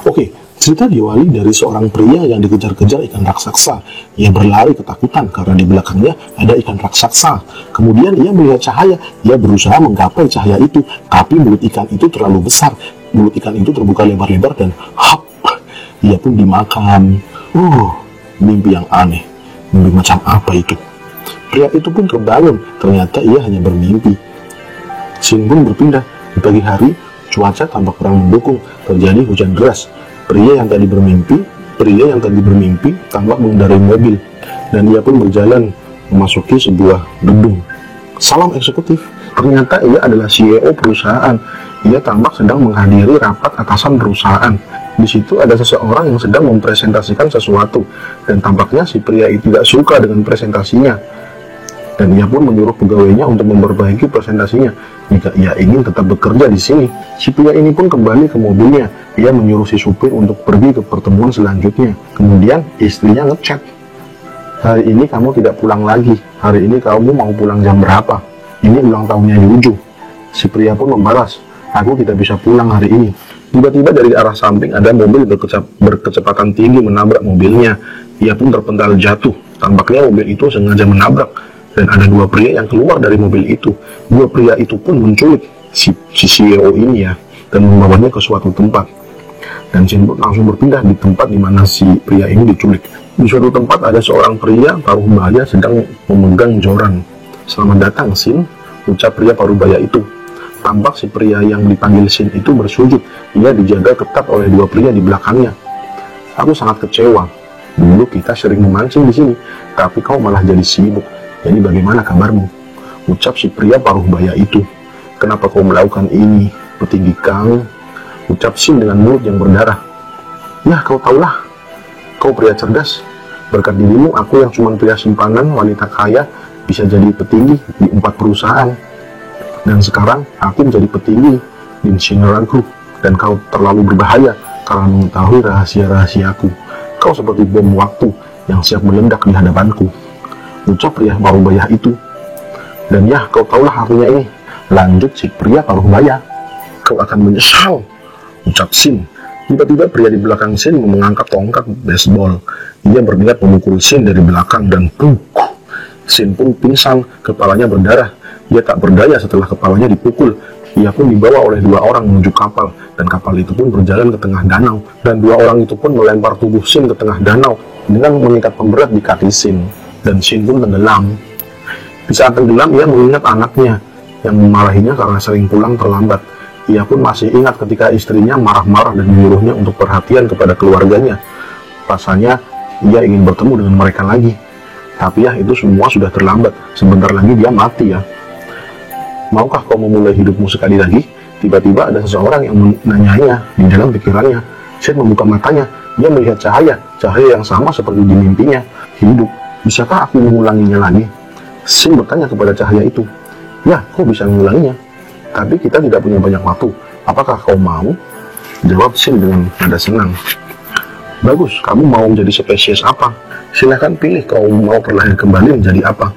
Oke, cerita diawali dari seorang pria yang dikejar-kejar ikan raksasa. Ia berlari ketakutan karena di belakangnya ada ikan raksasa. Kemudian ia melihat cahaya. Ia berusaha menggapai cahaya itu, tapi mulut ikan itu terlalu besar. Mulut ikan itu terbuka lebar-lebar dan hap, ia pun dimakan. Mimpi yang aneh. Mimpi macam apa itu? Pria itu pun terbangun. Ternyata ia hanya bermimpi. Scene pun berpindah. Di pagi hari, cuaca tampak kurang mendukung. Terjadi hujan deras. Pria yang tadi bermimpi tampak mengendarai mobil, dan ia pun berjalan memasuki sebuah gedung. Salam eksekutif. Ternyata ia adalah CEO perusahaan. Ia tampak sedang menghadiri rapat atasan perusahaan. Di situ ada seseorang yang sedang mempresentasikan sesuatu, dan tampaknya si pria itu tidak suka dengan presentasinya. Dan ia pun menyuruh pegawainya untuk memperbaiki presentasinya jika ia ingin tetap bekerja di sini. Si pria ini pun kembali ke mobilnya. Ia menyuruh si supir untuk pergi ke pertemuan selanjutnya. Kemudian istrinya ngechat, "Hari ini kamu tidak pulang lagi. Hari ini kamu mau pulang jam berapa? Ini ulang tahunnya Yuju." Si pria pun membalas, "Aku tidak bisa pulang hari ini." Tiba-tiba dari arah samping ada mobil berkecepatan tinggi menabrak mobilnya. Ia pun terpental jatuh. Tampaknya mobil itu sengaja menabrak. Dan ada dua pria yang keluar dari mobil itu. Dua pria itu pun menculik si CEO ini ya, dan membawanya ke suatu tempat. Dan scene pun langsung berpindah di tempat di mana si pria ini diculik. Di suatu tempat ada seorang pria paruh baya sedang memegang joran. "Selamat datang, Sin," ucap pria paruh baya itu. Tampak si pria yang dipanggil Sin itu bersujud. Ia dijaga ketat oleh dua pria di belakangnya. "Aku sangat kecewa. Dulu kita sering memancing di sini, tapi kau malah jadi sibuk. Jadi bagaimana kabarmu?" ucap si pria paruh baya itu. "Kenapa kau melakukan ini, petinggi kau?" ucap Sin dengan mulut yang berdarah. "Ya, kau tahulah, kau pria cerdas. Berkat dirimu, aku yang cuma pria simpanan, wanita kaya, bisa jadi petinggi di 4 perusahaan. Dan sekarang, aku menjadi petinggi di Shinra Group. Dan kau terlalu berbahaya karena mengetahui rahasia-rahasiaku. Kau seperti bom waktu yang siap meledak di hadapanku," ucap pria paruh baya itu. "Dan ya, kau tahulah artinya ini," lanjut si pria paruh baya. "Kau akan menyesal," ucap Sin. Tiba-tiba pria di belakang Sin mengangkat tongkat baseball. Ia berniat memukul Sin dari belakang dan puk. Sin pun pingsan, kepalanya berdarah. Ia tak berdaya setelah kepalanya dipukul. Ia pun dibawa oleh 2 orang menuju kapal, dan kapal itu pun berjalan ke tengah danau. Dan 2 orang itu pun melempar tubuh Sin ke tengah danau dengan mengikat pemberat di kaki Sin. Dan Sin pun tenggelam. Di saat tenggelam, ia mengingat anaknya yang memarahinya karena sering pulang terlambat. Ia pun masih ingat ketika istrinya marah-marah dan menyuruhnya untuk perhatian kepada keluarganya. Rasanya ia ingin bertemu dengan mereka lagi. Tapi ya, itu semua sudah terlambat. Sebentar lagi dia mati ya. "Maukah kau memulai hidupmu sekali lagi?" Tiba-tiba ada seseorang yang menanyanya di dalam pikirannya. Sin membuka matanya. Dia melihat cahaya yang sama seperti di mimpinya. "Hidup, bisakah aku mengulanginya lagi?" Sin bertanya kepada cahaya itu. "Ya, kau bisa mengulanginya. Tapi kita tidak punya banyak waktu. Apakah kau mau?" Jawab Sin dengan nada senang. "Bagus, kamu mau menjadi spesies apa? Silahkan pilih kau mau terlahir kembali menjadi apa."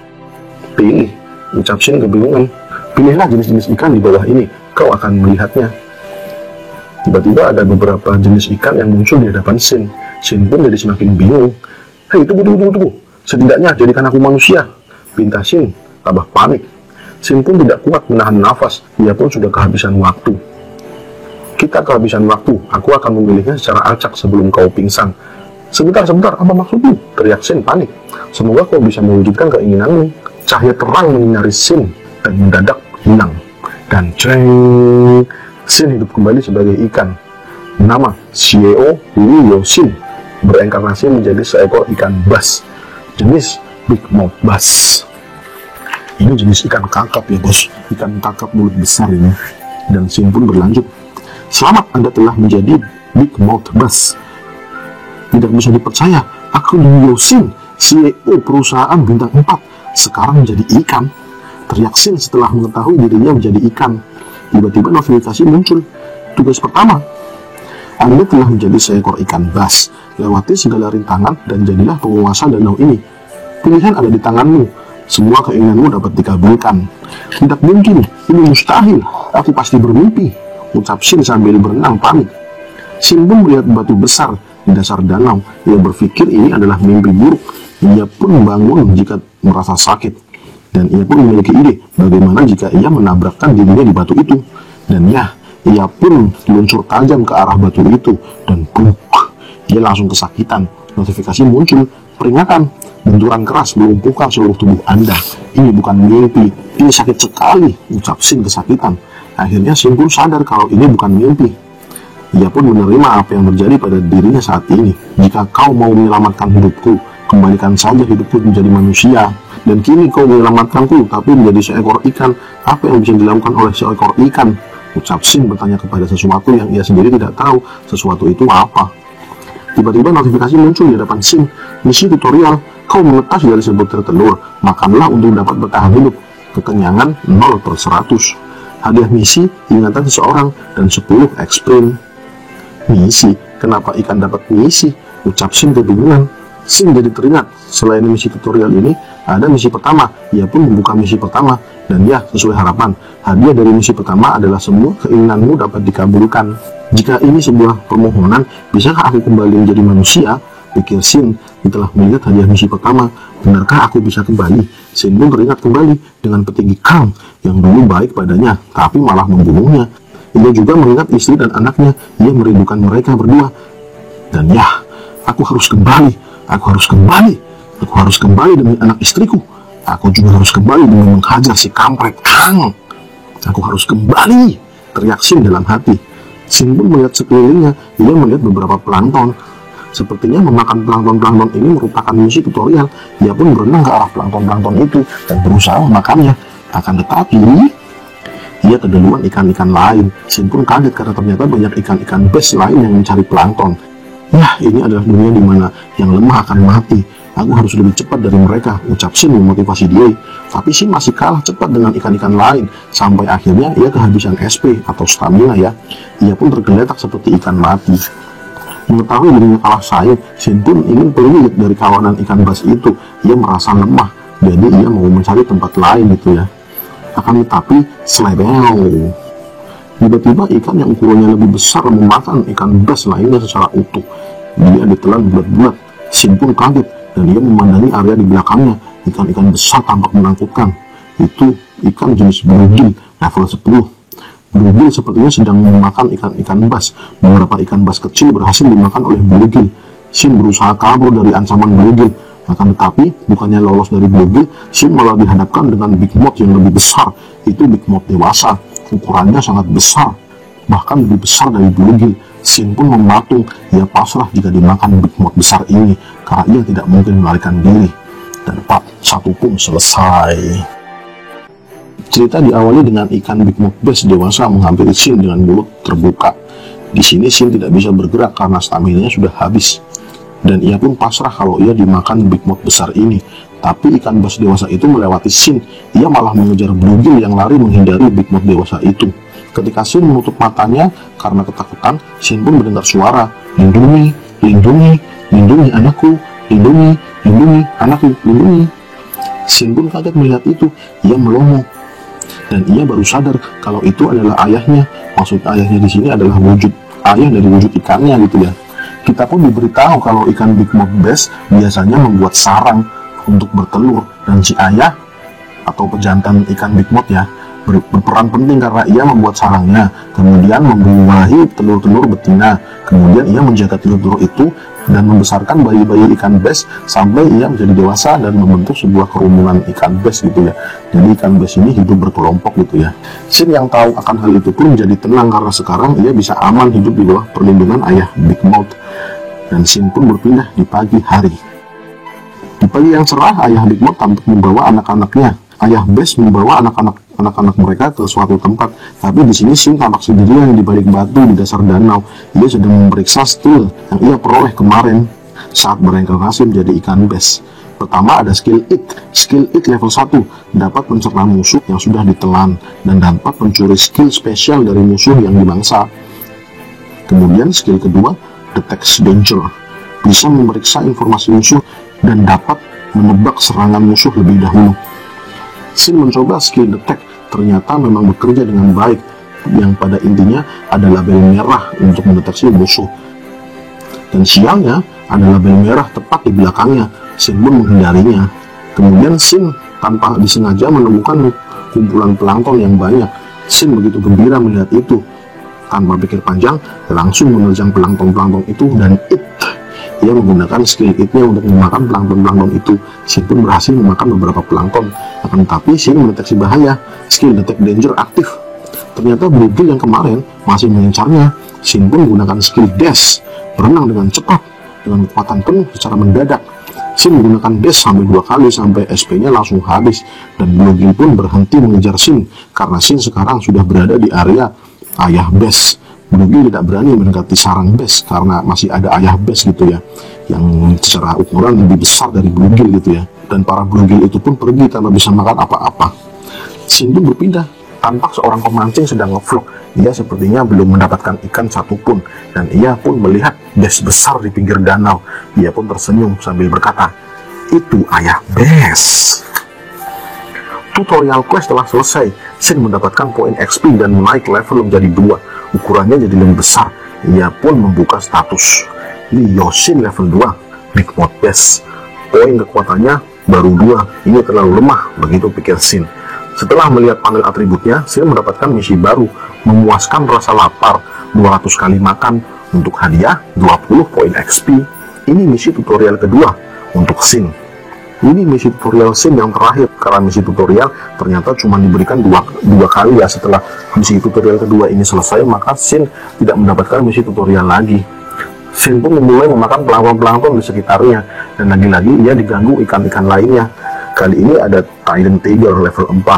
"Pilih," ucap Sin kebingungan. "Pilihlah jenis-jenis ikan di bawah ini. Kau akan melihatnya." Tiba-tiba ada beberapa jenis ikan yang muncul di hadapan Sin. Sin pun jadi semakin bingung. "Hei, tunggu. Setidaknya jadikan aku manusia," pinta Sin, tambah panik. Sin pun tidak kuat menahan nafas. Dia pun sudah kehabisan waktu. "Kita kehabisan waktu. Aku akan memilihnya secara acak sebelum kau pingsan." Sebentar, apa maksudmu?" teriak Sin panik. "Semoga kau bisa mewujudkan keinginanmu." Cahaya terang menyinari Sin dan mendadak hilang. Dan ceng, Sin hidup kembali sebagai ikan. Nama CEO Liu Yosin bereinkarnasi menjadi seekor ikan bass, jenis Big Mouth Bass. Ini jenis ikan kakap ya bos, ikan kakap mulut besar ini. Dan Sin pun berlanjut, "Selamat, Anda telah menjadi Big Mouth Bass. Tidak bisa dipercaya, aku Liu Yosin, CEO perusahaan bintang 4, sekarang menjadi ikan," teriak Sin setelah mengetahui dirinya menjadi ikan. Tiba-tiba notifikasi muncul. "Tugas pertama, Anda telah menjadi seekor ikan bass. Lewati segala rintangan dan jadilah penguasa danau ini. Pilihan ada di tanganmu. Semua keinginanmu dapat dikabulkan." "Tidak mungkin, ini mustahil. Aku pasti bermimpi," ucap Sin sambil berenang panik. Shin pun melihat batu besar di dasar danau. Ia berpikir ini adalah mimpi buruk. Ia pun bangun jika merasa sakit. Dan ia pun memiliki ide bagaimana jika ia menabrakkan dirinya di batu itu. Dan ya, ia pun meluncur tajam ke arah batu itu. Dan bruk, ia langsung kesakitan. Notifikasi muncul, peringatan, benturan keras melumpuhkan seluruh tubuh Anda. Ini bukan mimpi, ini sakit sekali, ucap Shin kesakitan. Akhirnya Shin pun sadar kalau ini bukan mimpi. Ia pun menerima apa yang terjadi pada dirinya saat ini. Jika kau mau menyelamatkan hidupku, kembalikan saja hidupku menjadi manusia. Dan kini kau menyelamatkanku, tapi menjadi seekor ikan. Apa yang bisa dilakukan oleh seekor ikan? Ucap Shin bertanya kepada sesuatu yang ia sendiri tidak tahu. Sesuatu itu apa? Tiba-tiba notifikasi muncul di hadapan Shin. Misi tutorial, kau menetas dari sebutir telur. Makanlah untuk dapat bertahan hidup. Kekenyangan 0/100. Hadiah misi, ingatan seseorang, dan 10 eksprim. Misi? Kenapa ikan dapat misi? Ucap Shin kebingungan. Shin jadi teringat, selain misi tutorial ini, ada misi pertama. Ia pun membuka misi pertama. Dan ya, sesuai harapan, hadiah dari misi pertama adalah semua keinginanmu dapat dikabulkan. Jika ini sebuah permohonan, bisakah aku kembali menjadi manusia? Pikir Shin setelah melihat hadiah misi pertama. Benarkah aku bisa kembali? Shin pun teringat kembali dengan petinggi Kang yang dulu baik padanya, tapi malah membunuhnya. Ia juga mengingat istri dan anaknya. Ia merindukan mereka berdua. Dan ya, aku harus kembali. Aku harus kembali. Aku harus kembali demi anak istriku. Aku juga harus kembali demi menghajar si kampret Kang. Aku harus kembali, teriak Shin dalam hati. Shin pun melihat sekelilingnya. Ia melihat beberapa plankton. Sepertinya memakan plankton-plankton ini merupakan misi tutorial. Ia pun berenang ke arah plankton-plankton itu dan berusaha memakannya. Akan tetapi, ia keduluan ikan-ikan lain. Shin pun kaget karena ternyata banyak ikan-ikan bes lain yang mencari plankton. Ya, ini adalah dunia di mana yang lemah akan mati. Aku harus lebih cepat dari mereka, ucap Shin memotivasi dia. Tapi Shin masih kalah cepat dengan ikan-ikan lain. Sampai akhirnya ia kehabisan SP atau stamina ya. Ia pun tergeletak seperti ikan mati. Mengetahui dirinya kalah saing, Shin pun ingin peluit dari kawanan ikan bas itu. Ia merasa lemah, jadi ia mau mencari tempat lain gitu ya. Akan tetapi, selebel. Tiba-tiba ikan yang ukurannya lebih besar memakan ikan bas lainnya secara utuh. Dia ditelan bulat-bulat. Shin pun kaget dan dia memandangi area di belakangnya. Ikan-ikan besar tampak menakutkan. Itu ikan jenis bluegill level 10. Bluegill sepertinya sedang memakan ikan-ikan bas. Beberapa ikan bas kecil berhasil dimakan oleh bluegill. Shin berusaha kabur dari ancaman bluegill. Akan tetapi, bukannya lolos dari bluegill, Shin malah dihadapkan dengan Big Mouth yang lebih besar. Itu Big Mouth dewasa. Ukurannya sangat besar, bahkan lebih besar dari bluegill. Shin pun mematung. Ia pasrah jika dimakan Big Mouth besar ini, karena ia tidak mungkin melarikan diri. Dan part 1 pun selesai. Cerita diawali dengan ikan Big Mouth Bass dewasa menghampiri Shin dengan mulut terbuka. Di sini Shin tidak bisa bergerak karena stamina-nya sudah habis. Dan ia pun pasrah kalau ia dimakan Big Mouth besar ini. Tapi ikan bass dewasa itu melewati Shin. Ia malah mengejar bluegill yang lari menghindari Big Mouth dewasa itu. Ketika Shin menutup matanya karena ketakutan, Shin pun mendengar suara, "Lindungi, lindungi, lindungi anakku, lindungi, lindungi anakku, lindungi." Shin pun kaget melihat itu. Ia melongo. Dan ia baru sadar kalau itu adalah ayahnya. Maksud ayahnya di sini adalah wujud ayah dari wujud ikannya gitu ya. Kita pun diberitahu kalau ikan Big Mouth Bass biasanya membuat sarang untuk bertelur, dan si ayah atau pejantan ikan Big Mouth ya berperan penting karena ia membuat sarangnya, kemudian membuahi telur-telur betina, kemudian ia menjaga telur-telur itu dan membesarkan bayi-bayi ikan bass sampai ia menjadi dewasa dan membentuk sebuah kerumunan ikan bass gitu ya. Jadi ikan bass ini hidup berkelompok gitu ya. Shin yang tahu akan hal itu pun menjadi tenang karena sekarang ia bisa aman hidup di bawah perlindungan ayah Big Mouth. Dan Shin pun berpindah di pagi hari. Di pagi yang cerah, ayah Big Mouth tampak membawa anak-anaknya. Ayah Bass membawa anak-anak mereka ke suatu tempat. Tapi di sini Shin tampak sendirian di balik batu di dasar danau. Ia sedang memeriksa skill yang ia peroleh kemarin saat berengkarnasi menjadi ikan bass. Pertama ada skill Eat. Skill Eat level 1 dapat mencerna musuh yang sudah ditelan dan dapat mencuri skill spesial dari musuh yang dimangsa. Kemudian skill kedua Detect Danger, bisa memeriksa informasi musuh dan dapat menebak serangan musuh lebih dahulu. Shin mencoba skill Detect, ternyata memang bekerja dengan baik. yang pada intinya ada label merah untuk mendeteksi musuh. Dan sialnya, ada label merah tepat di belakangnya. Shin pun menghindarinya. Kemudian Shin tanpa disengaja menemukan kumpulan plankton yang banyak. Shin begitu gembira melihat itu. Tanpa pikir panjang, langsung menerjang plankton-plankton itu dan ia menggunakan skill it-nya untuk memakan plankton-plankton itu. Shin pun berhasil memakan beberapa plankton. Akan tetapi Shin mendeteksi bahaya. Skill detect danger aktif. Ternyata bluegill yang kemarin masih mengincarnya. Shin pun menggunakan skill dash, berenang dengan cepat dengan kekuatan penuh secara mendadak. Shin menggunakan dash sampai 2 kali sampai SP-nya langsung habis, dan bluegill pun berhenti mengejar Shin karena Shin sekarang sudah berada di area ayah base. Bluegill tidak berani mendekati sarang base karena masih ada ayah base gitu ya, yang secara ukuran lebih besar dari bluegill gitu ya. Dan para bluegill itu pun pergi tanpa bisa makan apa-apa. Shin pun berpindah. Tampak seorang pemancing sedang ngevlog. Ia sepertinya belum mendapatkan ikan satupun, dan ia pun melihat base besar di pinggir danau. Ia pun tersenyum sambil berkata, "Itu ayah base." Tutorial quest telah selesai. Shin mendapatkan poin XP dan naik level menjadi 2. Ukurannya jadi lebih besar. Ia pun membuka status Leo Shin level 2, Big Mode Base. Poin kekuatannya baru 2. Ini terlalu lemah, begitu pikir Shin. Setelah melihat panel atributnya, Shin mendapatkan misi baru, memuaskan rasa lapar, 200 kali makan, untuk hadiah 20 poin XP. Ini misi tutorial kedua untuk Shin. Ini misi tutorial Shin yang terakhir, karena misi tutorial ternyata cuma diberikan dua kali ya. Setelah misi tutorial kedua ini selesai, maka Shin tidak mendapatkan misi tutorial lagi. Shin pun memulai memakan plankton-plankton di sekitarnya, dan lagi-lagi ia diganggu ikan-ikan lainnya. Kali ini ada Trident Tiger level 4.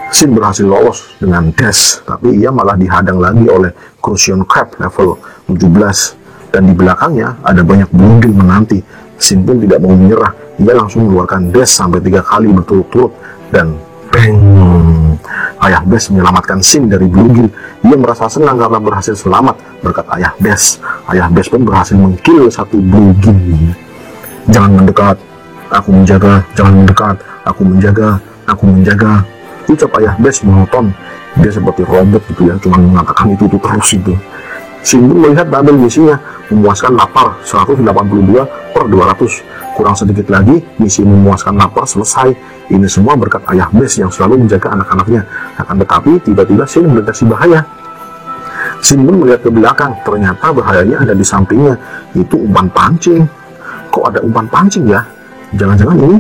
Shin berhasil lolos dengan dash, tapi ia malah dihadang lagi oleh Crucian Crab level 17. Dan di belakangnya ada banyak bluegill menanti. Shin pun tidak mau menyerah. Ia langsung mengeluarkan dash sampai 3 kali berturut-turut, dan bang! Ayah Bes menyelamatkan Shin dari bluegill. Ia merasa senang karena berhasil selamat berkat Ayah Bes. Ayah Bes pun berhasil mengkill satu bluegill. "Jangan mendekat, aku menjaga, jangan mendekat, aku menjaga, aku menjaga," ucap Ayah Bes monoton. Dia seperti robot gitu ya, cuma mengatakan itu terus itu. Shin pun melihat tabel misinya, memuaskan lapar 182/200. Kurang sedikit lagi, misi memuaskan lapar selesai. Ini semua berkat Ayah Bes yang selalu menjaga anak-anaknya. Akan tetapi, tiba-tiba Shin mendeteksi bahaya. Shin pun melihat ke belakang, ternyata bahayanya ada di sampingnya. Itu umpan pancing. Kok ada umpan pancing ya? Jangan-jangan ini?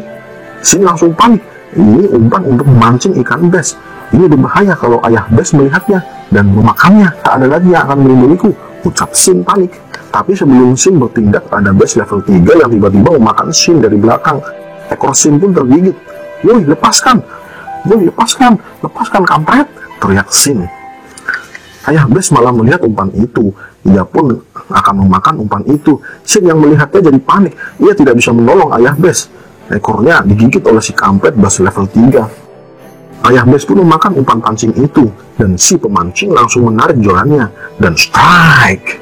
Shin langsung panik. Ini umpan untuk memancing ikan bes. Ini berbahaya kalau Ayah Bes melihatnya dan memakannya. Tak ada lagi yang akan melindungiku, ucap Shin panik. Tapi sebelum Shin bertindak, ada Bes level 3 yang tiba-tiba memakan Shin dari belakang. Ekor Shin pun tergigit. "Woi, lepaskan! Woi, lepaskan! Lepaskan, kampret!" teriak Shin. Ayah Bes malah melihat umpan itu. Ia pun akan memakan umpan itu. Shin yang melihatnya jadi panik. Ia tidak bisa menolong Ayah Bes. Ekornya digigit oleh si kampret Bes level 3. Ayah Bes pun memakan umpan pancing itu, dan si pemancing langsung menarik jorannya, dan strike.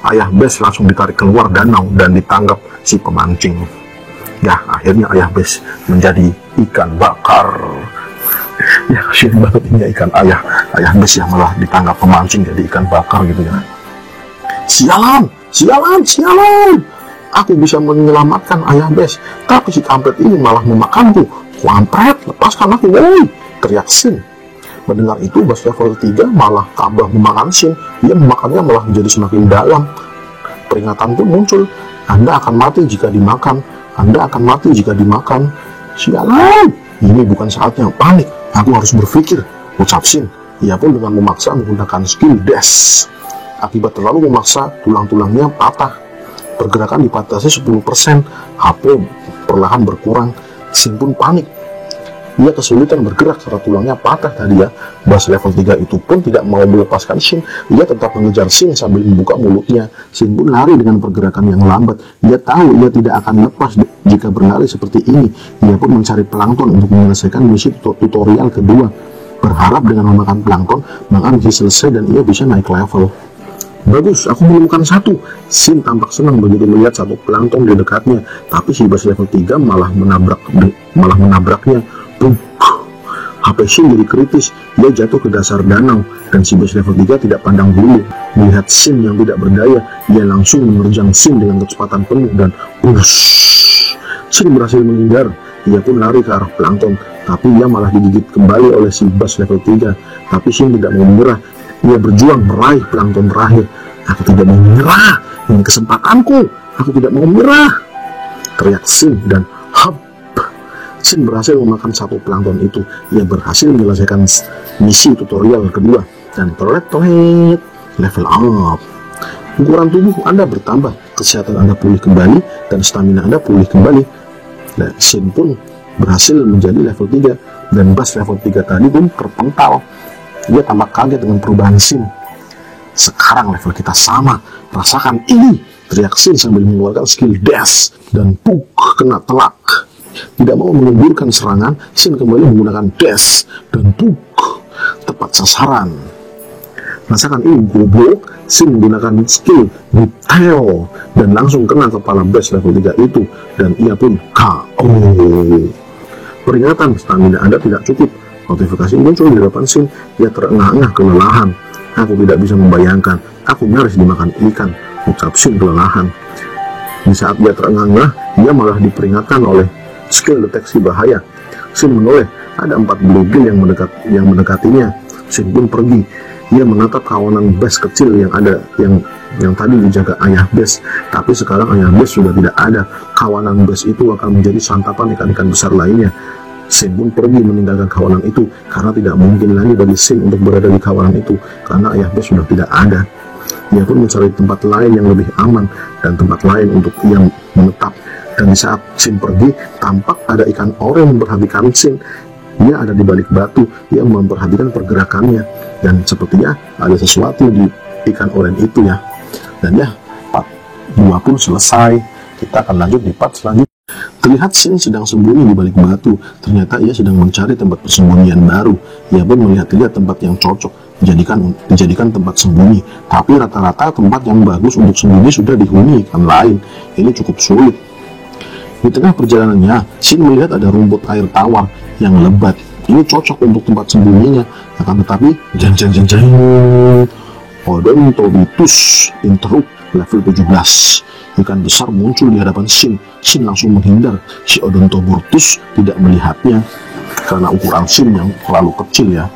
Ayah Bes langsung ditarik keluar danau dan ditangkap si pemancing. Ya, akhirnya Ayah Bes menjadi ikan bakar. Ya, kasihan banget ini ikan Ayah Bes yang malah ditangkap pemancing jadi ikan bakar gitu ya. Sialan, sialan, sialan! Aku bisa menyelamatkan Ayah Bes, tapi si kampret ini malah memakanku. Kampret, lepaskan aku, woi! Teriak Shin. Mendengar itu, Bes level 3 malah tambah memakan Shin. Ia memakannya malah menjadi semakin dalam. Peringatan pun muncul. Anda akan mati jika dimakan. Anda akan mati jika dimakan. Sialan! Ini bukan saatnya panik. Aku harus berpikir, ucap Shin. Ia pun dengan memaksa menggunakan skill dash. Akibat terlalu memaksa, tulang-tulangnya patah. Pergerakan dibatasi 10%. HP perlahan berkurang. Shin pun panik. Ia kesulitan bergerak karena tulangnya patah tadi ya. Bas level 3 itu pun tidak mau melepaskan Shin. Ia tetap mengejar Shin sambil membuka mulutnya. Shin pun lari dengan pergerakan yang lambat. Ia tahu ia tidak akan lepas jika berlari seperti ini. Ia pun mencari plankton untuk menyelesaikan misi tutorial kedua. Berharap dengan memakan plankton, maka misi selesai dan ia bisa naik level. Bagus, aku menemukan satu. Shin tampak senang begitu melihat satu plankton di dekatnya. Tapi si bas level 3 malah menabraknya. Buk. HP Shin jadi kritis, dia jatuh ke dasar danau, dan si bos level 3 tidak pandang bulu. Melihat Shin yang tidak berdaya, dia langsung menerjang Shin dengan kecepatan penuh dan wush. Shin berhasil menghindar, ia pun lari ke arah plankton, tapi ia malah digigit kembali oleh si bos level 3. Tapi Shin tidak mau menyerah, ia berjuang meraih plankton terakhir. Aku tidak mau menyerah, ini kesempatanku, aku tidak mau menyerah, teriak Shin, dan hop. Shin berhasil memakan satu plankton itu. Ia berhasil menyelesaikan misi tutorial kedua dan toilet level up. Ukuran tubuh Anda bertambah, kesehatan Anda pulih kembali, dan stamina Anda pulih kembali. Dan Shin pun berhasil menjadi level 3, dan bas level 3 tadi pun terpental. Dia tampak kaget dengan perubahan Shin. Sekarang level kita sama, rasakan ini, teriak Shin sambil mengeluarkan skill dash, dan puk, kena telak. Tidak mau menundurkan serangan, Shin kembali menggunakan dash dan puk, tepat sasaran. Rasakan ini goblok, Shin menggunakan skill detail dan langsung kena kepala base level 3 itu, dan ia pun KO. Peringatan, stamina Anda tidak cukup. Notifikasi muncul di depan Shin, ia terengah-engah kelelahan. Aku tidak bisa membayangkan, aku nyaris dimakan ikan, ucap Shin kelelahan. Di saat dia terengah-engah, ia malah diperingatkan oleh skill deteksi bahaya. Shin menoleh, ada 4 bluegill yang mendekatinya. Shin pun pergi. Ia menatap kawanan base kecil yang ada, yang tadi dijaga ayah base, tapi sekarang ayah base sudah tidak ada. Kawanan base itu akan menjadi santapan ikan-ikan besar lainnya. Shin pun pergi meninggalkan kawanan itu, karena tidak mungkin lagi bagi Shin untuk berada di kawanan itu, karena ayah base sudah tidak ada. Ia pun mencari tempat lain yang lebih aman, dan tempat lain untuk ia menetap. Dan di saat Shin pergi, tampak ada ikan oranye memperhatikan Shin. Ia ada di balik batu, ia memperhatikan pergerakannya, dan sepertinya ada sesuatu di ikan oranye itu ya. Dan ya, part 2 pun selesai. Kita akan lanjut di part selanjutnya. Terlihat Shin sedang sembunyi di balik batu. Ternyata ia sedang mencari tempat persembunyian baru. Ia pun melihat-lihat tempat yang cocok dijadikan tempat sembunyi. Tapi rata-rata tempat yang bagus untuk sembunyi sudah dihuni ikan lain. Ini cukup sulit. Di tengah perjalanannya, Shin melihat ada rumput air tawar yang lebat. Ini cocok untuk tempat sembunyinya. Akan tetapi, jeng Odontobitus interrupt level 17. Ikan besar muncul di hadapan Shin. Shin langsung menghindar. Si Odontobitus tidak melihatnya karena ukuran Shin yang terlalu kecil ya.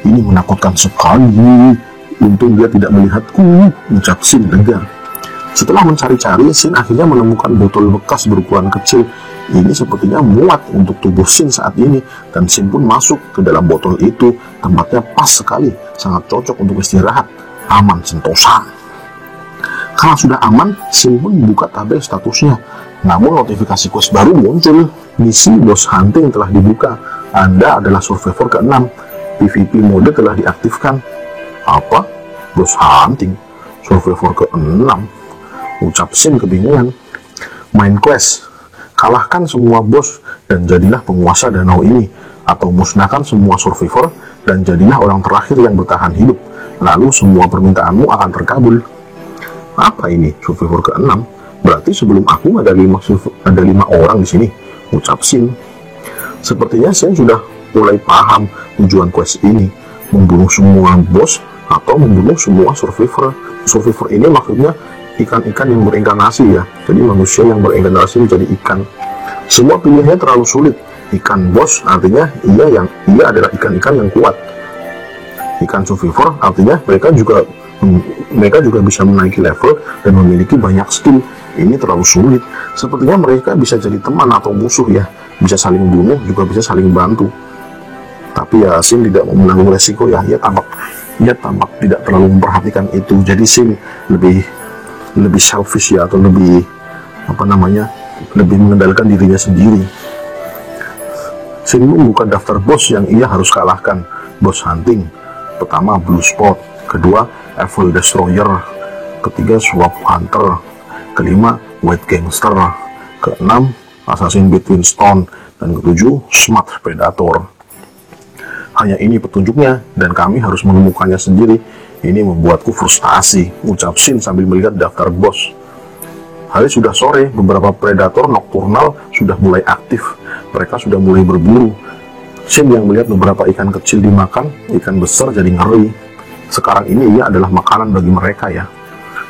Ini menakutkan sekali. Untung dia tidak melihatku, ucap Shin lega. Setelah mencari-cari, Shin akhirnya menemukan botol bekas berukuran kecil. Ini sepertinya muat untuk tubuh Shin saat ini, dan Shin pun masuk ke dalam botol itu. Tempatnya pas sekali, sangat cocok untuk istirahat, aman sentosa. Kalau sudah aman, Shin pun buka tabel statusnya. Namun notifikasi quest baru muncul. Misi boss hunting telah dibuka. Anda adalah survivor ke-6. PvP mode telah diaktifkan. Apa? Boss hunting? Survivor ke-6? Ucap Shin kebingungan. Main quest, kalahkan semua bos dan jadilah penguasa danau ini, atau musnahkan semua survivor dan jadilah orang terakhir yang bertahan hidup, lalu semua permintaanmu akan terkabul. Apa ini survivor ke-6? Berarti sebelum aku ada 5 orang di sini, ucap Shin. Sepertinya Shin sudah mulai paham tujuan quest ini, membunuh semua bos atau membunuh semua survivor. Survivor ini maksudnya ikan-ikan yang berinkarnasi ya, jadi manusia yang berinkarnasi menjadi ikan. Semua pilihannya terlalu sulit. Ikan bos artinya ia adalah ikan-ikan yang kuat. Ikan survivor artinya mereka juga bisa menaiki level dan memiliki banyak skill. Ini terlalu sulit. Sepertinya mereka bisa jadi teman atau musuh ya, bisa saling bunuh, juga bisa saling bantu. Tapi ya Shin tidak mau menanggung resiko ya, ia tampak tidak terlalu memperhatikan itu. Jadi Shin lebih selfish ya, atau lebih mengendalikan dirinya sendiri. Shin membuka daftar bos yang ia harus kalahkan. Bos hunting pertama Blue Spot, kedua Evil Destroyer, ketiga Swamp Hunter, kelima White Gangster, keenam Assassin Between Stone, dan ketujuh Smart Predator. Hanya ini petunjuknya dan kami harus menemukannya sendiri. Ini membuatku frustasi, ucap Shin sambil melihat daftar bos. Hari sudah sore, beberapa predator nokturnal sudah mulai aktif. Mereka sudah mulai berburu. Shin yang melihat beberapa ikan kecil dimakan, ikan besar jadi ngeri. Sekarang ini ia adalah makanan bagi mereka ya.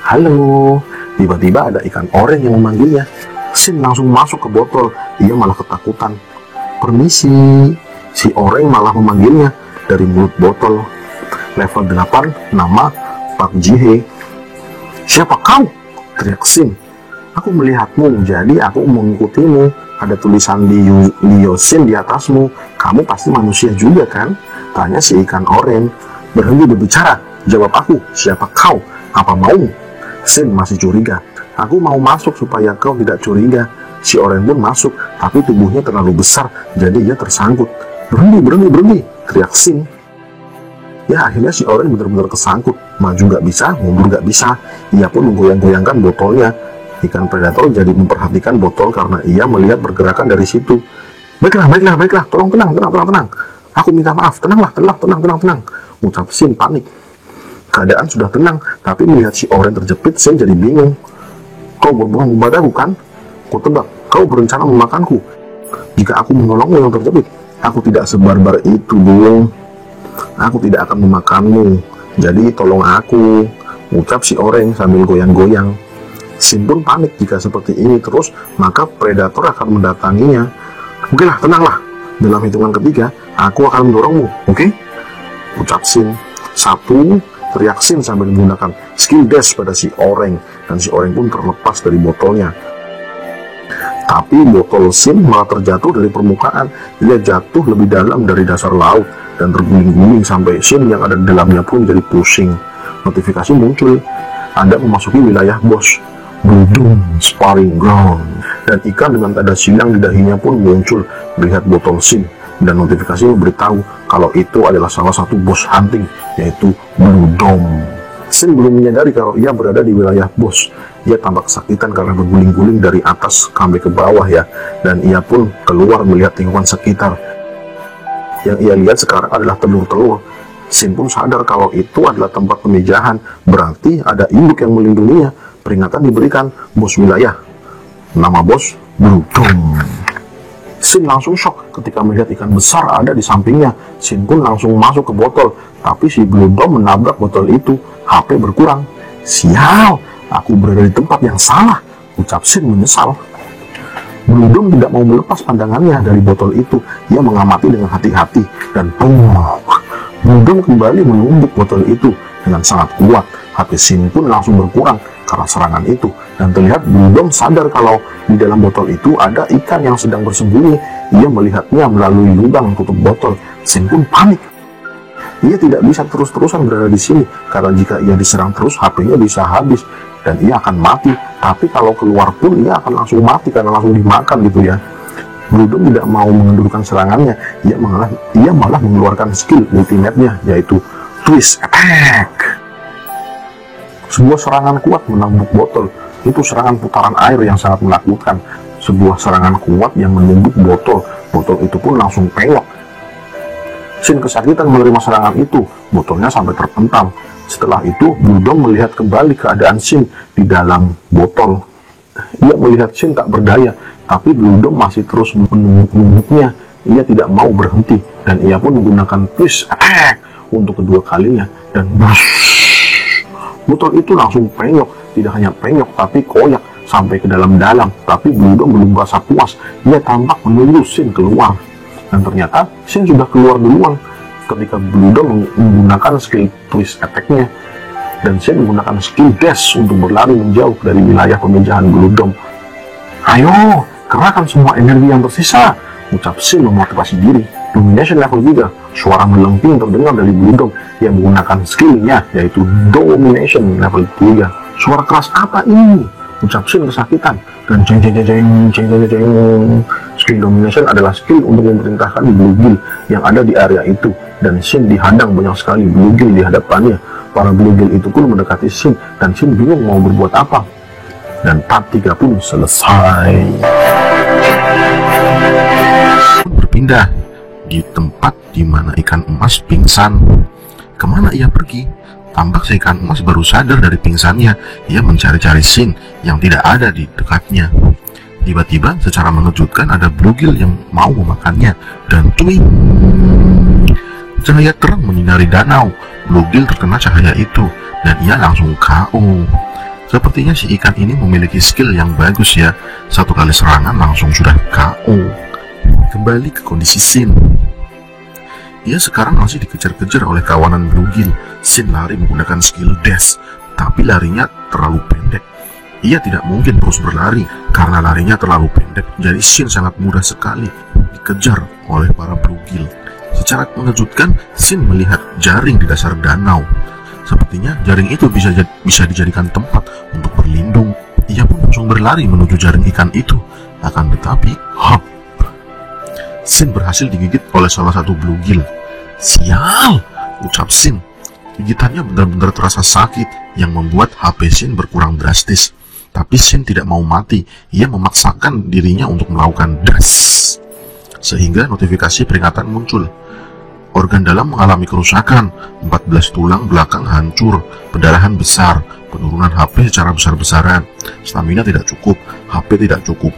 Halo, tiba-tiba ada ikan oranye yang memanggilnya. Shin langsung masuk ke botol, ia malah ketakutan. Permisi, si oranye malah memanggilnya dari mulut botol. Level 8, nama Pak Jihe. Siapa kau? Teriak Shin. Aku melihatmu, jadi aku mengikutimu. Ada tulisan Liu-Shin di atasmu. Kamu pasti manusia juga kan? Tanya si ikan oranye. Berhenti berbicara, jawab aku. Siapa kau? Apa mau? Shin masih curiga. Aku mau masuk supaya kau tidak curiga. Si oranye pun masuk, tapi tubuhnya terlalu besar, jadi ia tersangkut. Berhenti, teriak Shin. Ya akhirnya si oranye benar-benar kesangkut. Maju gak bisa, mundur gak bisa. Ia pun menggoyang-goyangkan botolnya. Ikan predator jadi memperhatikan botol karena ia melihat pergerakan dari situ. Baiklah, tolong tenang. Aku minta maaf, tenang. Ucap Shin panik. Keadaan sudah tenang, tapi melihat si oranye terjepit, Shin jadi bingung. Kau berbohong padaku kan? Kutebak, kau berencana memakanku. Jika aku menolongmu yang terjepit, aku tidak sebarbar itu, Bung. Aku tidak akan memakanmu. Jadi tolong aku, ucap si oranye sambil goyang-goyang. Shin pun panik jika seperti ini terus, maka predator akan mendatanginya. Okelah, tenanglah. Dalam hitungan ketiga, aku akan mendorongmu, oke? Ucap Shin. 1, teriak Shin sambil menggunakan skill dash pada si oranye, dan si oranye pun terlepas dari botolnya. Tapi botol Shin malah terjatuh dari permukaan. Ia jatuh lebih dalam dari dasar laut dan terguling-guling sampai Shin yang ada di dalamnya pun jadi pusing. Notifikasi muncul. Anda memasuki wilayah bos. Bludung sparring ground, dan ikan dengan tanda silang di dahinya pun muncul melihat botol Shin, dan notifikasi memberitahu kalau itu adalah salah satu bos hunting, yaitu Bludong. Shin belum menyadari kalau ia berada di wilayah bos. Ia tampak kesakitan karena berguling-guling dari atas sampai ke bawah ya, dan ia pun keluar melihat lingkungan sekitar. Yang ia lihat sekarang adalah telur-telur. Shin pun sadar kalau itu adalah tempat pemijahan, berarti ada induk yang melindunginya. Peringatan diberikan, bos wilayah. Nama bos, Bludong. Shin langsung shock ketika melihat ikan besar ada di sampingnya. Shin pun langsung masuk ke botol, tapi si Bludong menabrak botol itu. HP berkurang. Sial, aku berada di tempat yang salah, ucap Shin menyesal. Bludong tidak mau melepas pandangannya dari botol itu. Ia mengamati dengan hati-hati, dan Bludong kembali menumbuk botol itu dengan sangat kuat. HP Shin pun langsung berkurang karena serangan itu, dan terlihat Bludong sadar kalau di dalam botol itu ada ikan yang sedang bersembunyi. Ia melihatnya melalui lubang tutup botol. Shin pun panik. Ia tidak bisa terus-terusan berada di sini karena jika ia diserang terus, HP-nya bisa habis dan ia akan mati. Tapi kalau keluar pun ia akan langsung mati karena langsung dimakan gitu ya. Bludong tidak mau mengendurkan serangannya. Ia malah mengeluarkan skill ultimate-nya, yaitu Twist Attack. Sebuah serangan kuat menambuk botol. Itu serangan putaran air yang sangat menakutkan. Sebuah serangan kuat yang menumbuk botol. Botol itu pun langsung penyok. Shin kesakitan menerima serangan itu. Botolnya sampai terpental. Setelah itu, Bludong melihat kembali keadaan Shin di dalam botol. Ia melihat Shin tak berdaya, tapi Bludong masih terus menumbuknya. Ia tidak mau berhenti, dan ia pun menggunakan Twist Attack untuk kedua kalinya. Dan botol itu langsung penyok. Tidak hanya penyok, tapi koyak sampai ke dalam-dalam. Tapi Bludong belum merasa puas. Ia tampak menunggu Shin keluar. Dan ternyata Shin sudah keluar duluan ketika Bludong menggunakan skill Twist Attack-nya. Dan Shin menggunakan skill Dash untuk berlari menjauh dari wilayah pemijahan Bludong. Ayo, kerahkan semua energi yang tersisa, ucap Shin memotivasi diri. Domination level 3, suara melengking terdengar dari Bludong yang menggunakan skillnya, yaitu Domination level 3. Suara keras apa ini? Ucap Shin kesakitan. Dan ceng. Skill Domination adalah skill untuk memerintahkan Bluegill yang ada di area itu. Dan Shin dihadang banyak sekali Bluegill di hadapannya. Para Bluegill itu pun mendekati Shin, dan Shin bingung mau berbuat apa. Dan part 3 pun selesai. Berpindah di tempat di mana ikan emas pingsan. Kemana ia pergi? Tampak si ikan emas baru sadar dari pingsannya. Ia mencari-cari Shin yang tidak ada di dekatnya. Tiba-tiba secara mengejutkan ada bluegill yang mau memakannya, dan twing, cahaya terang menyinari danau. Bluegill terkena cahaya itu dan ia langsung KO. Sepertinya si ikan ini memiliki skill yang bagus ya. Satu kali serangan langsung sudah KO. Kembali ke kondisi Shin. Ia sekarang masih dikejar-kejar oleh kawanan bluegill. Shin lari menggunakan skill dash, tapi larinya terlalu pendek. Ia tidak mungkin terus berlari karena larinya terlalu pendek. Jadi Shin sangat mudah sekali dikejar oleh para bluegill. Secara mengejutkan, Shin melihat jaring di dasar danau. Sepertinya jaring itu bisa dijadikan tempat untuk berlindung. Ia pun langsung berlari menuju jaring ikan itu. Akan tetapi, hop, Shin berhasil digigit oleh salah satu bluegill. Sial, ucap Shin. Gigitannya benar-benar terasa sakit yang membuat HP Shin berkurang drastis. Tapi Shin tidak mau mati. Ia memaksakan dirinya untuk melakukan dash. Sehingga notifikasi peringatan muncul. Organ dalam mengalami kerusakan, 14 tulang belakang hancur, pendarahan besar, penurunan HP secara besar-besaran, stamina tidak cukup, HP tidak cukup.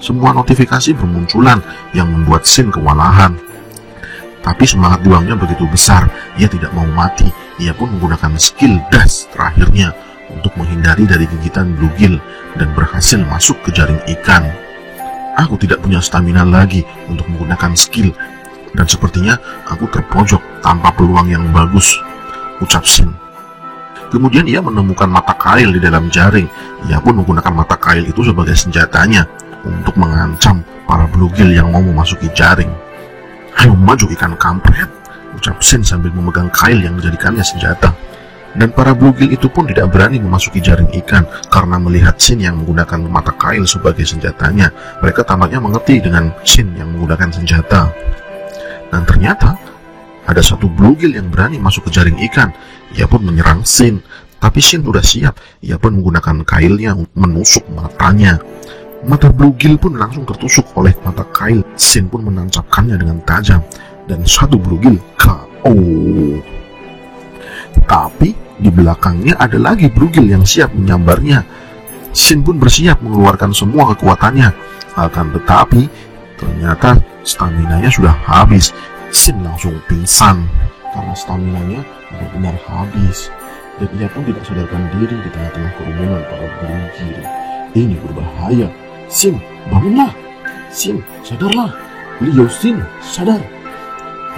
Semua notifikasi bermunculan yang membuat Shin kewalahan. Tapi semangat juangnya begitu besar, ia tidak mau mati. Ia pun menggunakan skill dash terakhirnya untuk menghindari dari gigitan bluegill dan berhasil masuk ke jaring ikan. Aku tidak punya stamina lagi untuk menggunakan skill, dan sepertinya aku terpojok tanpa peluang yang bagus, ucap Shin. Kemudian ia menemukan mata kail di dalam jaring. Ia pun menggunakan mata kail itu sebagai senjatanya untuk mengancam para bluegill yang mau memasuki jaring. Ayo maju ikan kampret, ucap Shin sambil memegang kail yang menjadikannya senjata. Dan para bluegill itu pun tidak berani memasuki jaring ikan karena melihat Shin yang menggunakan mata kail sebagai senjatanya. Mereka tampaknya mengerti dengan Shin yang menggunakan senjata. Dan ternyata ada satu bluegill yang berani masuk ke jaring ikan. Ia pun menyerang Shin, tapi Shin sudah siap. Ia pun menggunakan kailnya menusuk matanya. Mata bluegill pun langsung tertusuk oleh mata kail. Shin pun menancapkannya dengan tajam dan satu bluegill KO. Tapi di belakangnya ada lagi bluegill yang siap menyambarnya. Shin pun bersiap mengeluarkan semua kekuatannya. Akan tetapi ternyata staminanya sudah habis. Shin langsung pingsan karena staminanya benar-benar habis. Dan ia pun tidak sadarkan diri di tengah-tengah kerumunan para bluegill. Ini berbahaya. Shin, bangunlah. Shin, sadarlah. Liu Shin, sadar.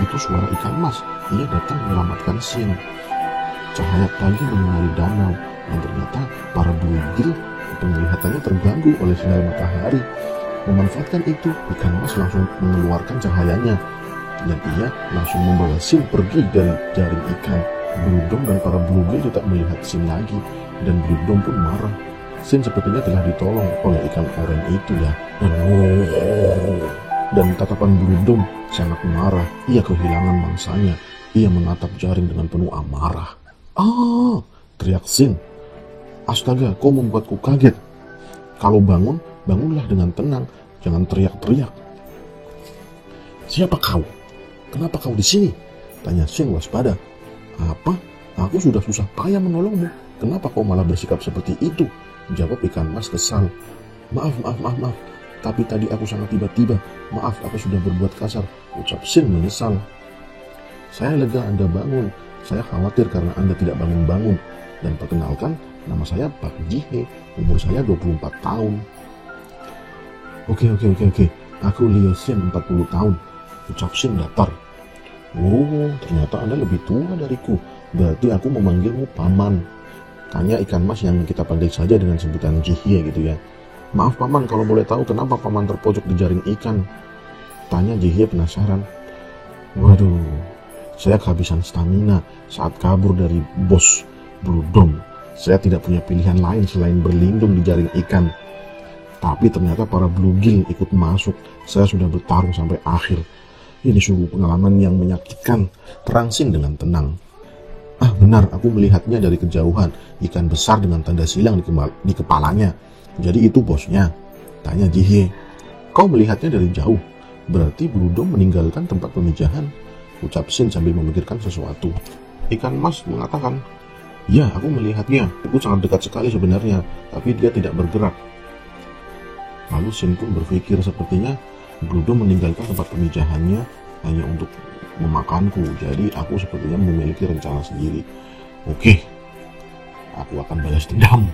Itu suara ikan mas. Ia datang menyelamatkan Shin. Cahaya pagi menyinari danau, dan ternyata para bluegill penglihatannya terganggu oleh sinar matahari. Memanfaatkan itu, ikan mas langsung mengeluarkan cahayanya, dan ia langsung membawa Shin pergi dari jaring ikan. Blue dan para bluegill tidak melihat Shin lagi, dan Blue pun marah. Shin sepertinya telah ditolong oleh ikan oranye itu ya. Dan tatapan Blue sangat marah. Ia kehilangan mangsanya. Ia menatap jaring dengan penuh amarah. Ah, teriak Shin. Astaga, kau membuatku kaget. Kalau bangun, bangunlah dengan tenang. Jangan teriak-teriak. Siapa kau? Kenapa kau di sini? Tanya Shin waspada. Apa? Aku sudah susah payah menolongmu. Kenapa kau malah bersikap seperti itu? Jawab ikan mas kesal. Maaf. Tapi tadi aku sangat tiba-tiba. Maaf, aku sudah berbuat kasar. Ucap Shin menyesal. Saya lega Anda bangun. Saya khawatir karena Anda tidak bangun-bangun. Dan perkenalkan, nama saya Pak Jihe. Umur saya 24 tahun. Oke. Aku Liu Shin 40 tahun. Ucap Shin datar. Oh, ternyata Anda lebih tua dariku. Berarti aku memanggilmu paman. Tanya ikan mas yang kita panggil saja dengan sebutan Jihe gitu ya. Maaf paman, kalau boleh tahu kenapa paman terpojok di jaring ikan? Tanya Jihe penasaran. Waduh, saya kehabisan stamina saat kabur dari bos Blue Dome. Saya tidak punya pilihan lain selain berlindung di jaring ikan. Tapi ternyata para bluegill ikut masuk. Saya sudah bertarung sampai akhir. Ini sungguh pengalaman yang menyakitkan. Terang Shin dengan tenang. Ah benar, aku melihatnya dari kejauhan. Ikan besar dengan tanda silang di kepalanya. Jadi itu bosnya? Tanya Jihe. Kau melihatnya dari jauh. Berarti Blue Dome meninggalkan tempat pemijahan. Ucap Shin sambil memikirkan sesuatu. Ikan mas mengatakan, ya aku melihatnya. Aku sangat dekat sekali sebenarnya. Tapi dia tidak bergerak. Lalu Shin pun berpikir sepertinya Bludong meninggalkan tempat pemijahannya hanya untuk memakanku, jadi aku sepertinya memiliki rencana sendiri. Oke, aku akan balas dendam.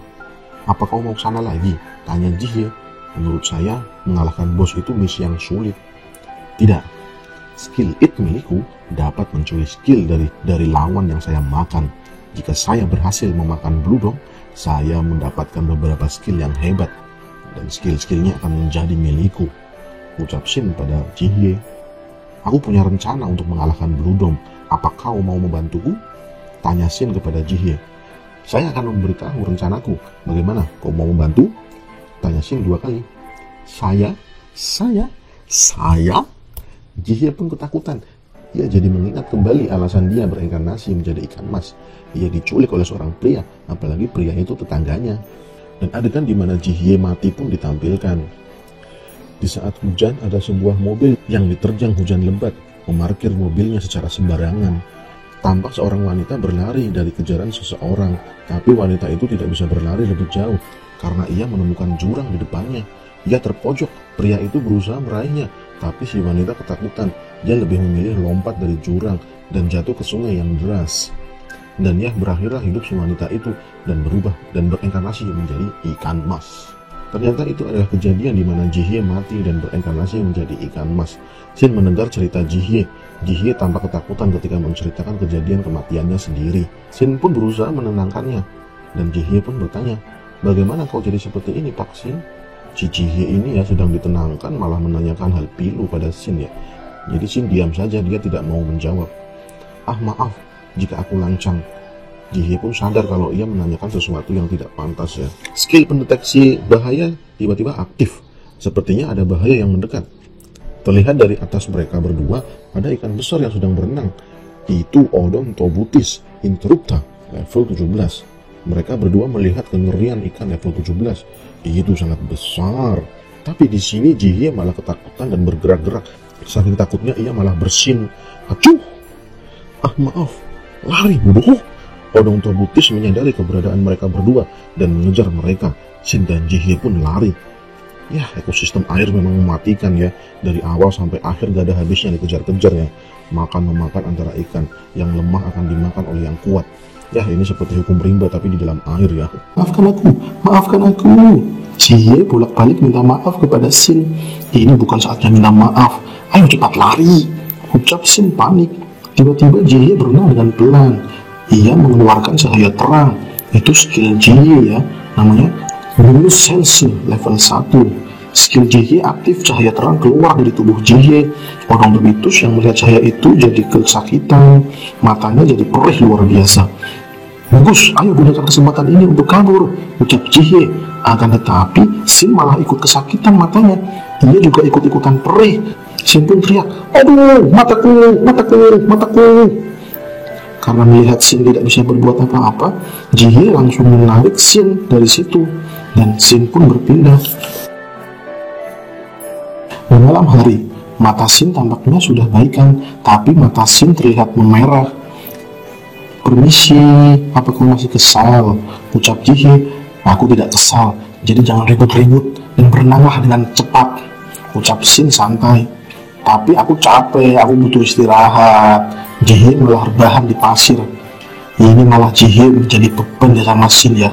Apa kau mau kesana lagi? Tanya Jihye. Menurut saya, mengalahkan bos itu misi yang sulit. Tidak, skill it milikku dapat mencuri skill dari lawan yang saya makan. Jika saya berhasil memakan Bludong, saya mendapatkan beberapa skill yang hebat, dan skill-skillnya akan menjadi milikku. Ucap Shin pada Jihye. Aku punya rencana untuk mengalahkan Bludong. Apa kau mau membantuku? Tanya Shin kepada Jihye. Saya akan memberitahu rencanaku. Bagaimana? Kau mau membantu? Tanya Shin 2 kali. Saya? Jihye pun ketakutan. Ia jadi mengingat kembali alasan dia bereinkarnasi menjadi ikan mas. Ia diculik oleh seorang pria, apalagi pria itu tetangganya. Dan adegan di mana Jihye mati pun ditampilkan. Di saat hujan, ada sebuah mobil yang diterjang hujan lebat, memarkir mobilnya secara sembarangan. Tampak seorang wanita berlari dari kejaran seseorang, tapi wanita itu tidak bisa berlari lebih jauh karena ia menemukan jurang di depannya. Ia terpojok, pria itu berusaha meraihnya, tapi si wanita ketakutan. Dia lebih memilih lompat dari jurang dan jatuh ke sungai yang deras. Dan ya, berakhirlah hidup si wanita itu dan berubah dan bereinkarnasi menjadi ikan mas. Ternyata itu adalah kejadian di mana Jihye mati dan bereinkarnasi menjadi ikan mas. Shin mendengar cerita Jihye. Jihye tampak ketakutan ketika menceritakan kejadian kematiannya sendiri. Shin pun berusaha menenangkannya. Dan Jihye pun bertanya, bagaimana kau jadi seperti ini, Pak Shin? Si Jihye ini ya sedang ditenangkan malah menanyakan hal pilu pada Shin ya. Jadi Shin diam saja, dia tidak mau menjawab. Ah maaf jika aku lancang. Jihye pun sadar kalau ia menanyakan sesuatu yang tidak pantas ya. Skill pendeteksi bahaya tiba-tiba aktif. Sepertinya ada bahaya yang mendekat. Terlihat dari atas mereka berdua ada ikan besar yang sedang berenang. Itu Odontobootis interrupta level 17. Mereka berdua melihat kengerian ikan level 17. Itu sangat besar. Tapi di sini Jihye malah ketakutan dan bergerak-gerak. Saking takutnya ia malah bersin. Acuh! Ah maaf, lari bodoh. Odontobootis menyadari keberadaan mereka berdua dan mengejar mereka. Shin dan Jihye pun lari. Ya, ekosistem air memang mematikan ya. Dari awal sampai akhir gak ada habisnya dikejar-kejar ya. Makan-memakan antara ikan. Yang lemah akan dimakan oleh yang kuat. Ya, ini seperti hukum rimba tapi di dalam air ya. Maafkan aku. Jihye bolak-balik minta maaf kepada Shin. Ini bukan saatnya minta maaf. Ayo cepat lari. Ucap Shin panik. Tiba-tiba Jihye berenang dengan pelan. Ia mengeluarkan cahaya terang. Itu skill Jihye ya, namanya Luminescence level 1. Skill Jihye aktif, cahaya terang keluar dari tubuh Jihye. Odontobootis yang melihat cahaya itu jadi kesakitan, matanya jadi perih luar biasa. Bagus, ayo gunakan kesempatan ini untuk kabur, ucap Jihye. Akan tetapi Shin malah ikut kesakitan matanya. Ia juga ikut-ikutan perih. Shin pun teriak, aduh mataku. Karena melihat Shin tidak bisa berbuat apa-apa, Jihye langsung menarik Shin dari situ, dan Shin pun berpindah. Di malam hari, mata Shin tampaknya sudah baikan, tapi mata Shin terlihat memerah. Permisi, apa kau masih kesal? Ucap Jihye. Aku tidak kesal, jadi jangan ribut-ribut dan berenanglah dengan cepat. Ucap Shin santai. Tapi aku capek, aku butuh istirahat. Jihye malah rebahan di pasir. Ini malah Jihye menjadi beban ya sama Shin ya.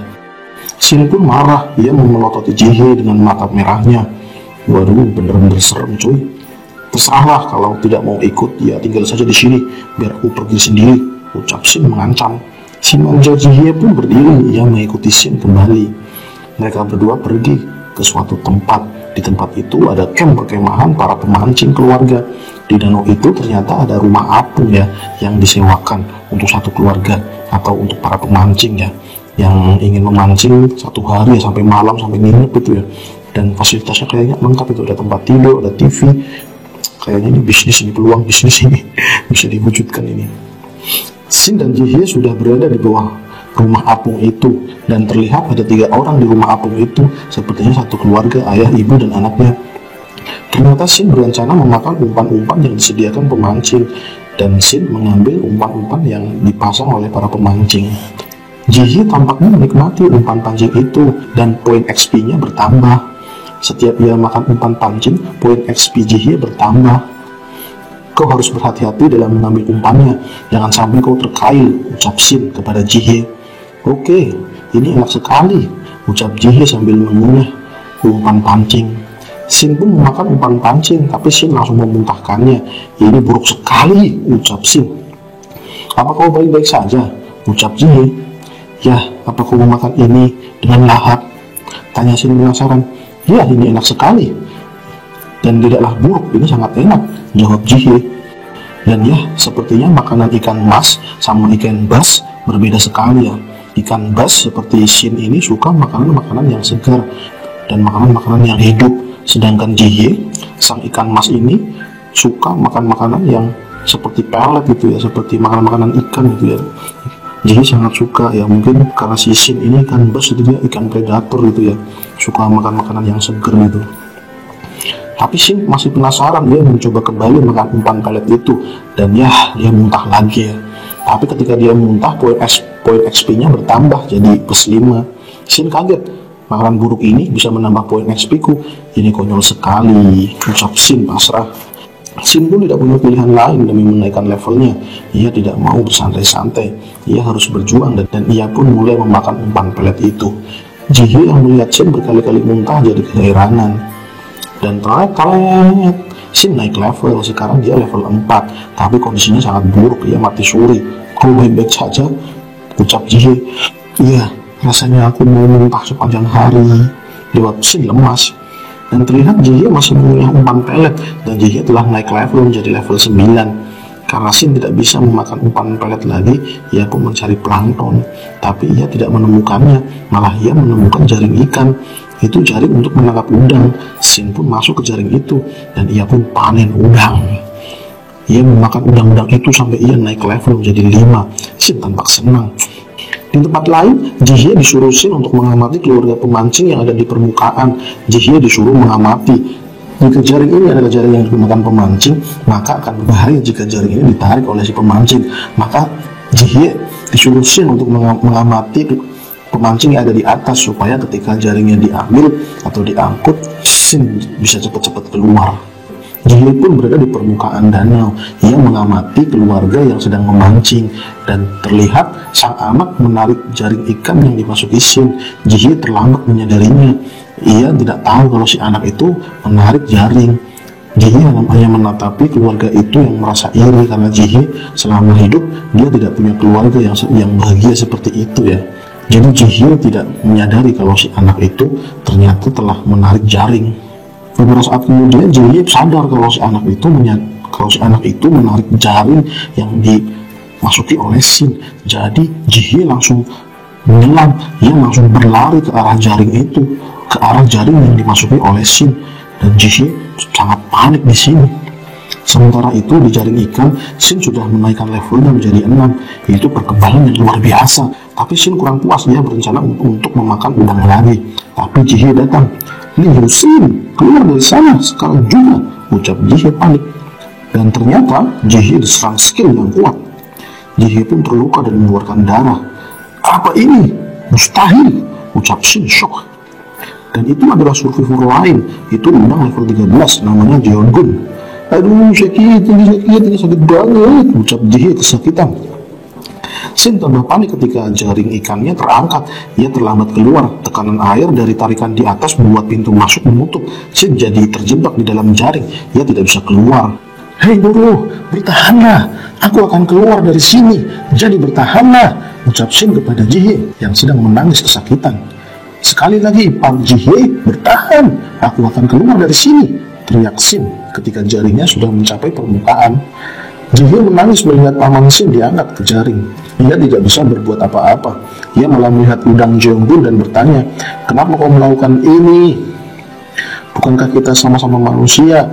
Shin pun marah, ia memelototi Jihye dengan mata merahnya. Waduh, bener-bener serem cuy. Terserahlah, kalau tidak mau ikut, ya tinggal saja di sini, biar aku pergi sendiri. Ucap Shin mengancam. Si manja Jihye pun berdiri, ia mengikuti Shin kembali. Mereka berdua pergi ke suatu tempat. Di tempat itu ada camp perkemahan para pemancing keluarga. Di danau itu ternyata ada rumah apung ya, yang disewakan untuk satu keluarga atau untuk para pemancing ya, yang ingin memancing satu hari ya, sampai malam, sampai nginep itu ya. Dan fasilitasnya kayaknya lengkap itu, ada tempat tidur, ada TV. Kayaknya ini bisnis, ini peluang bisnis ini bisa diwujudkan ini. Shin dan Jihye sudah berada di bawah rumah apung itu, dan terlihat ada 3 orang di rumah apung itu, sepertinya satu keluarga, ayah, ibu, dan anaknya. Ternyata Shin berencana memakan umpan-umpan yang disediakan pemancing, dan Shin mengambil umpan-umpan yang dipasang oleh para pemancing. Jihye tampaknya menikmati umpan pancing itu, dan poin XP-nya bertambah. setiap ia makan umpan pancing, poin XP Jihye bertambah. Kau harus berhati-hati dalam mengambil umpannya, jangan sampai kau terkail, ucap Shin kepada Jihye. Oke, ini enak sekali, ucap Jihye sambil mengunyah umpan pancing. Shin pun memakan umpan pancing, tapi Shin langsung memuntahkannya. Ini buruk sekali, ucap Shin. Apa kau baik-baik saja, ucap Jihye. Ya, apa kau memakan ini dengan lahap? Tanya Shin penasaran. Ya, ini enak sekali. Dan tidaklah buruk, ini sangat enak, jawab Jihye. Dan ya, sepertinya makanan ikan mas sama ikan bass berbeda sekali ya. Ikan bass seperti Shin ini suka makanan-makanan yang segar dan makanan-makanan yang hidup. Sedangkan Jihye, sang ikan mas ini suka makan makanan yang seperti pelet gitu ya, seperti makanan-makanan ikan gitu ya. Jihye sangat suka ya, mungkin karena si Shin ini ikan bass, jadi dia ikan predator gitu ya, suka makan makanan yang segar gitu. Tapi Shin masih penasaran, dia mencoba kembali makan umpan pelet itu, dan ya, dia muntah lagi ya. Tapi ketika dia muntah, poin XP-nya bertambah jadi +5. Shin kaget, makanan buruk ini bisa menambah poin XP ku. Ini konyol sekali, ucap Shin pasrah. Shin pun tidak punya pilihan lain demi menaikkan levelnya. Ia tidak mau bersantai-santai, ia harus berjuang, dan ia pun mulai memakan umpan pelet itu. Jihye yang melihat Shin berkali-kali muntah jadi keheranan. Dan ternyata Shin naik level, sekarang dia level 4, tapi kondisinya sangat buruk, ia mati suri. Kau baik-baik saja, ucap Jihye. Iya, rasanya aku mau muntah sepanjang hari, jawab Shin lemas. Dan terlihat Jihye masih mengunyah umpan pelet, dan Jihye telah naik level menjadi level 9. Karena Shin tidak bisa memakan umpan pelet lagi, ia pun mencari plankton, tapi ia tidak menemukannya, malah ia menemukan jaring ikan. Itu jaring untuk menangkap udang. Shin pun masuk ke jaring itu, dan ia pun panen udang. Ia memakan udang-udang itu sampai ia naik level menjadi 5. Shin tampak senang. Di tempat lain, Jihye disuruh Shin untuk mengamati keluarga pemancing yang ada di permukaan. Jihye disuruh mengamati. Jika jaring ini adalah jaring yang digunakan pemancing, maka akan berbahaya jika jaring ini ditarik oleh si pemancing. Maka Jihye disuruh Shin untuk mengamati pemancing yang ada di atas, supaya ketika jaringnya diambil atau diangkut, Shin bisa cepat-cepat keluar. Jihye pun berada di permukaan danau. Ia mengamati keluarga yang sedang memancing, dan terlihat sang anak menarik jaring ikan yang dimasuki Shin. Jihye terlambat menyadarinya. Ia tidak tahu kalau si anak itu menarik jaring. Jihye hanya menatapi keluarga itu yang merasa iri, karena Jihye selama hidup dia tidak punya keluarga yang bahagia seperti itu ya. Jadi Jihye tidak menyadari kalau si anak itu ternyata telah menarik jaring. Beberapa saat kemudian Jihye sadar kalau si anak itu menarik jaring yang dimasuki oleh Shin. Jadi Jihye langsung menyelam, ia langsung berlari ke arah jaring itu, ke arah jaring yang dimasuki oleh Shin. Dan Jihye sangat panik di sini. Sementara itu di jaring ikan, Shin sudah menaikkan levelnya menjadi 6, yaitu perkebalan yang luar biasa. Tapi Shin kurang puas, dia berencana untuk memakan udang lagi. Tapi Jihye datang. Liu Shin, keluar dari sana sekarang juga, ucap Jihye panik. Dan ternyata Jihye diserang skill yang kuat. Jihye pun terluka dan mengeluarkan darah. Apa ini? Mustahil, ucap Shin shock. Dan itu adalah survivor lain, itu udang level 13, namanya Jeongun. Aduh, sakit banget, ucap Jihye kesakitan. Shin tambah panik ketika jaring ikannya terangkat. Ia terlambat keluar. Tekanan air dari tarikan di atas membuat pintu masuk menutup. Shin jadi terjebak di dalam jaring. Ia tidak bisa keluar. Hei buruh, bertahanlah. Aku akan keluar dari sini. Jadi bertahanlah, ucap Shin kepada Jihye yang sedang menangis kesakitan. Sekali lagi, Pak Jihye, bertahan. Aku akan keluar dari sini, teriak Shin ketika jaringnya sudah mencapai permukaan. Jihye menangis melihat paman Shin diangkat ke jaring. Ia tidak bisa berbuat apa-apa. Ia malah melihat udang Jeongun dan bertanya, kenapa kau melakukan ini? Bukankah kita sama-sama manusia?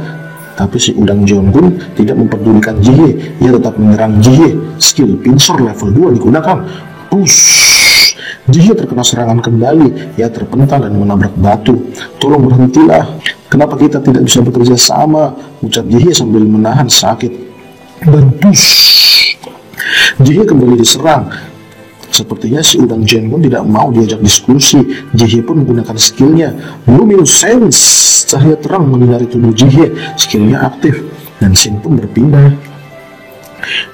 Tapi si udang Jeongun tidak memperdulikan Jihye. Ia tetap menyerang Jihye. Skill pincer level 2 digunakan. Push! Jihye terkena serangan kembali. Ia terpental dan menabrak batu. Tolong berhentilah. Kenapa kita tidak bisa bekerja sama? Ucap Jihye sambil menahan sakit. Dan push! Jihye kembali diserang. Sepertinya si udang Jenggun tidak mau diajak diskusi. Jihye pun menggunakan skillnya Luminescence. Cahaya terang menyinari tubuh Jihye. Skillnya aktif dan Shin pun berpindah.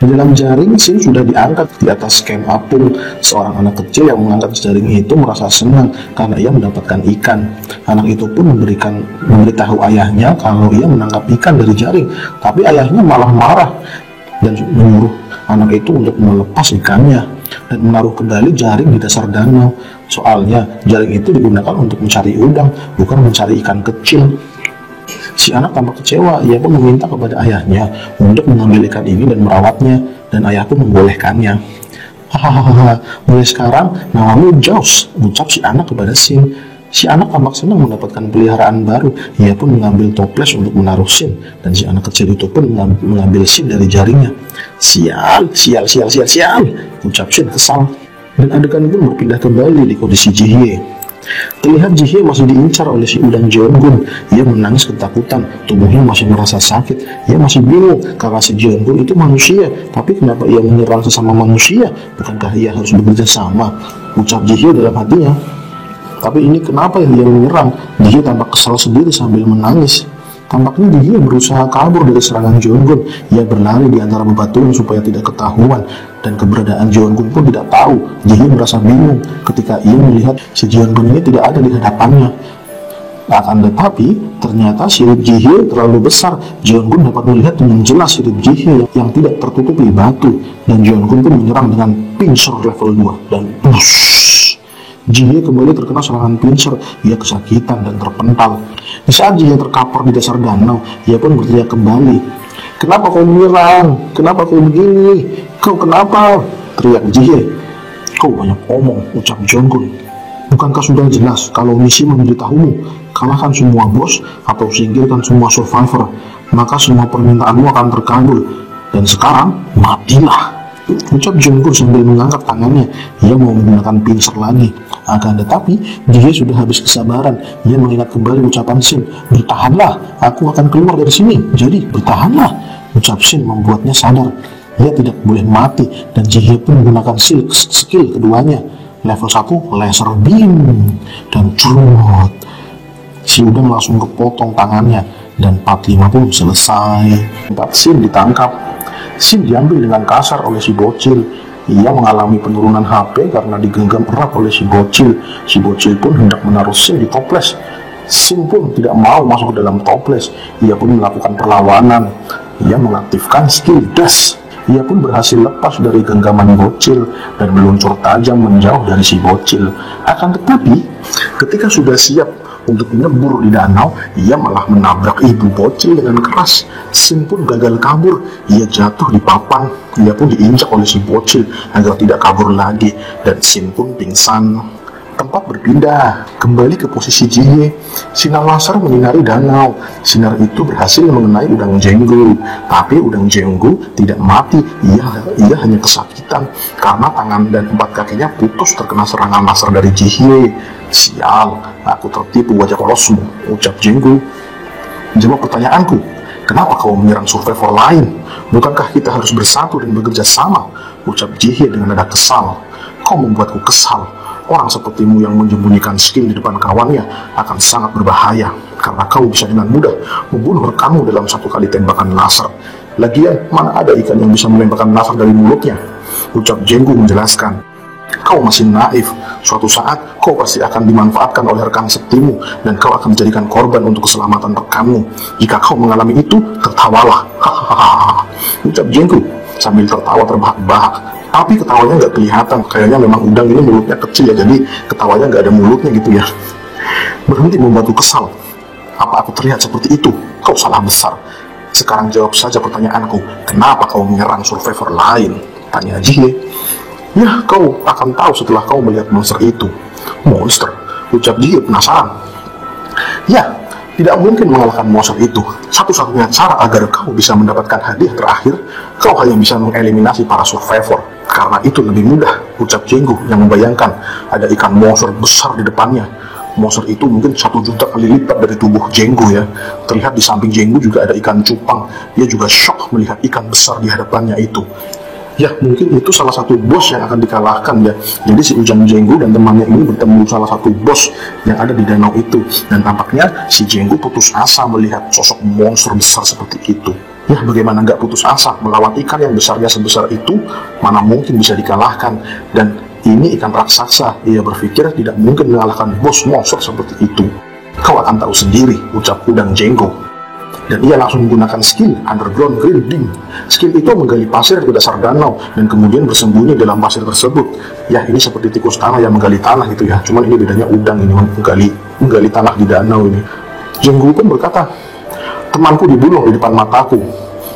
Di dalam jaring, Shin sudah diangkat di atas camp apung. Seorang anak kecil yang mengangkat jaring itu merasa senang karena ia mendapatkan ikan. Anak itu pun memberitahu ayahnya kalau ia menangkap ikan dari jaring, tapi ayahnya malah marah dan menyuruh anak itu untuk melepas ikannya dan menaruh kembali jaring di dasar danau. Soalnya jaring itu digunakan untuk mencari udang, bukan mencari ikan kecil. Si anak tampak kecewa. Ia pun meminta kepada ayahnya untuk mengambil ikan ini dan merawatnya, dan ayah pun membolehkannya. Hahaha, mulai sekarang namamu Jaws, ucap si anak kepada Shin. Si anak tampak senang mendapatkan peliharaan baru. Ia pun mengambil toples untuk menaruh Shin, dan si anak kecil itu pun mengambil Shin dari jaringnya. Sial, ucap Shin kesal. Dan adegan pun berpindah kembali di kondisi Jihye. Terlihat Jihye masih diincar oleh si udang Jeongun. Ia menangis ketakutan, tubuhnya masih merasa sakit. Ia masih bingung karena si Jeongun itu manusia, tapi kenapa ia menyerang sesama manusia? Bukankah ia harus bekerja sama? Ucap Jihye dalam hatinya. Tapi ini kenapa dia menyerang? Jihye tampak kesal sendiri sambil menangis. Tampaknya Jihye berusaha kabur dari serangan Jeongun. Ia berlari di antara bebatuan supaya tidak ketahuan, dan keberadaan Jeongun pun tidak tahu. Jihye merasa bingung ketika ia melihat si Jeongun ini tidak ada di hadapannya. Akan tetapi, ternyata sirip Jihye terlalu besar. Jeongun dapat melihat dengan jelas sirip Jihye yang tidak tertutupi batu, dan Jeongun pun menyerang dengan pincer level 2 dan push. Jihye kembali terkena serangan pincer. Ia kesakitan dan terpental. Di saat Jihye terkapar di dasar danau, ia pun berteriak kembali. Kenapa kau menyerang? Kenapa kau begini? Kau kenapa? Teriak Jihye. Kau banyak omong, ucap Jeongun. Bukankah sudah jelas kalau misi memberitahumu, kalahkan semua bos atau singkirkan semua survivor, maka semua permintaanmu akan terkabul. Dan sekarang, matilah, ucap Jeongun sambil mengangkat tangannya. Ia mau menggunakan pincer lagi. Akan tetapi, Jihye sudah habis kesabaran. Ia mengingat kembali ucapan Shin. Bertahanlah, aku akan keluar dari sini. Jadi, bertahanlah, ucap Shin membuatnya sadar. Ia tidak boleh mati, dan Jihye pun menggunakan skill keduanya. Level 1, laser beam. Dan curut. Si udang langsung kepotong tangannya, dan part 5 pun selesai. Tempat Shin ditangkap. Shin diambil dengan kasar oleh si bocil. Ia mengalami penurunan HP karena digenggam erat oleh si bocil. Si bocil pun hendak menaruh Shin di toples. Shin pun tidak mau masuk ke dalam toples. Ia pun melakukan perlawanan. Ia mengaktifkan skill dash. Ia pun berhasil lepas dari genggaman bocil dan meluncur tajam menjauh dari si bocil. Akan tetapi, ketika sudah siap untuk menyembur di danau, ia malah menabrak ibu bocil dengan keras. Shin pun gagal kabur. Ia jatuh di papan. Ia pun diinjak oleh si bocil agar tidak kabur lagi, dan Shin pun pingsan. Tempat berpindah kembali ke posisi Jihye. Sinar laser menyinari danau. Sinar itu berhasil mengenai udang Jenggu, tapi udang Jenggu tidak mati. Ia hanya kesakitan karena tangan dan 4 kakinya putus terkena serangan laser dari Jihye. Sial, aku tertipu wajah kolosmu, ucap Jenggu. Jawab pertanyaanku, kenapa kau menyerang survivor lain? Bukankah kita harus bersatu dan bekerja sama? Ucap Jihye dengan nada kesal. Kau membuatku kesal. Orang sepertimu yang menyembunyikan skill di depan kawannya akan sangat berbahaya, karena kau bisa dengan mudah membunuh rekanmu dalam 1 kali tembakan laser. Lagian, mana ada ikan yang bisa menembakkan laser dari mulutnya? Ucap Jenggu menjelaskan. Kau masih naif. Suatu saat, kau pasti akan dimanfaatkan oleh rekan sektimu, dan kau akan dijadikan korban untuk keselamatan rekanmu. Jika kau mengalami itu, tertawalah. Hahaha, ucap Jenggu sambil tertawa terbahak-bahak. Tapi ketawanya nggak kelihatan. Kayaknya memang udang ini mulutnya kecil ya, jadi ketawanya nggak ada mulutnya gitu ya. Berhenti membuatku kesal. Apa aku terlihat seperti itu? Kau salah besar. Sekarang jawab saja pertanyaanku. Kenapa kau menyerang survivor lain? Tanya Jihye. Ya, kau akan tahu setelah kau melihat monster itu. Monster? Ucap Jihye penasaran. Ya, tidak mungkin mengalahkan monster itu. Satu-satunya cara agar kau bisa mendapatkan hadiah terakhir, kau hanya bisa mengeliminasi para survivor. Karena itu lebih mudah, ucap Jenggu yang membayangkan ada ikan monster besar di depannya. Monster itu mungkin 1 juta kali lipat dari tubuh Jenggu ya. Terlihat di samping Jenggu juga ada ikan cupang. Dia juga shock melihat ikan besar di hadapannya itu. Ya, mungkin itu salah satu bos yang akan dikalahkan ya. Jadi si Ujang Jenggo dan temannya ini bertemu salah satu bos yang ada di danau itu. Dan tampaknya si Jenggo putus asa melihat sosok monster besar seperti itu. Ya, bagaimana nggak putus asa melawan ikan yang besarnya sebesar itu, mana mungkin bisa dikalahkan. Dan ini ikan raksasa, ia berpikir tidak mungkin mengalahkan bos monster seperti itu. Kau akan tahu sendiri, ucap Udang Jenggo. Dan ia langsung menggunakan skill Underground Grinding. Skill itu menggali pasir ke dasar danau dan kemudian bersembunyi dalam pasir tersebut. Ya, ini seperti tikus tanah yang menggali tanah gitu ya. Cuman ini bedanya Udang ini menggali tanah di danau ini. Jenggo pun berkata, temanku dibunuh di depan mataku.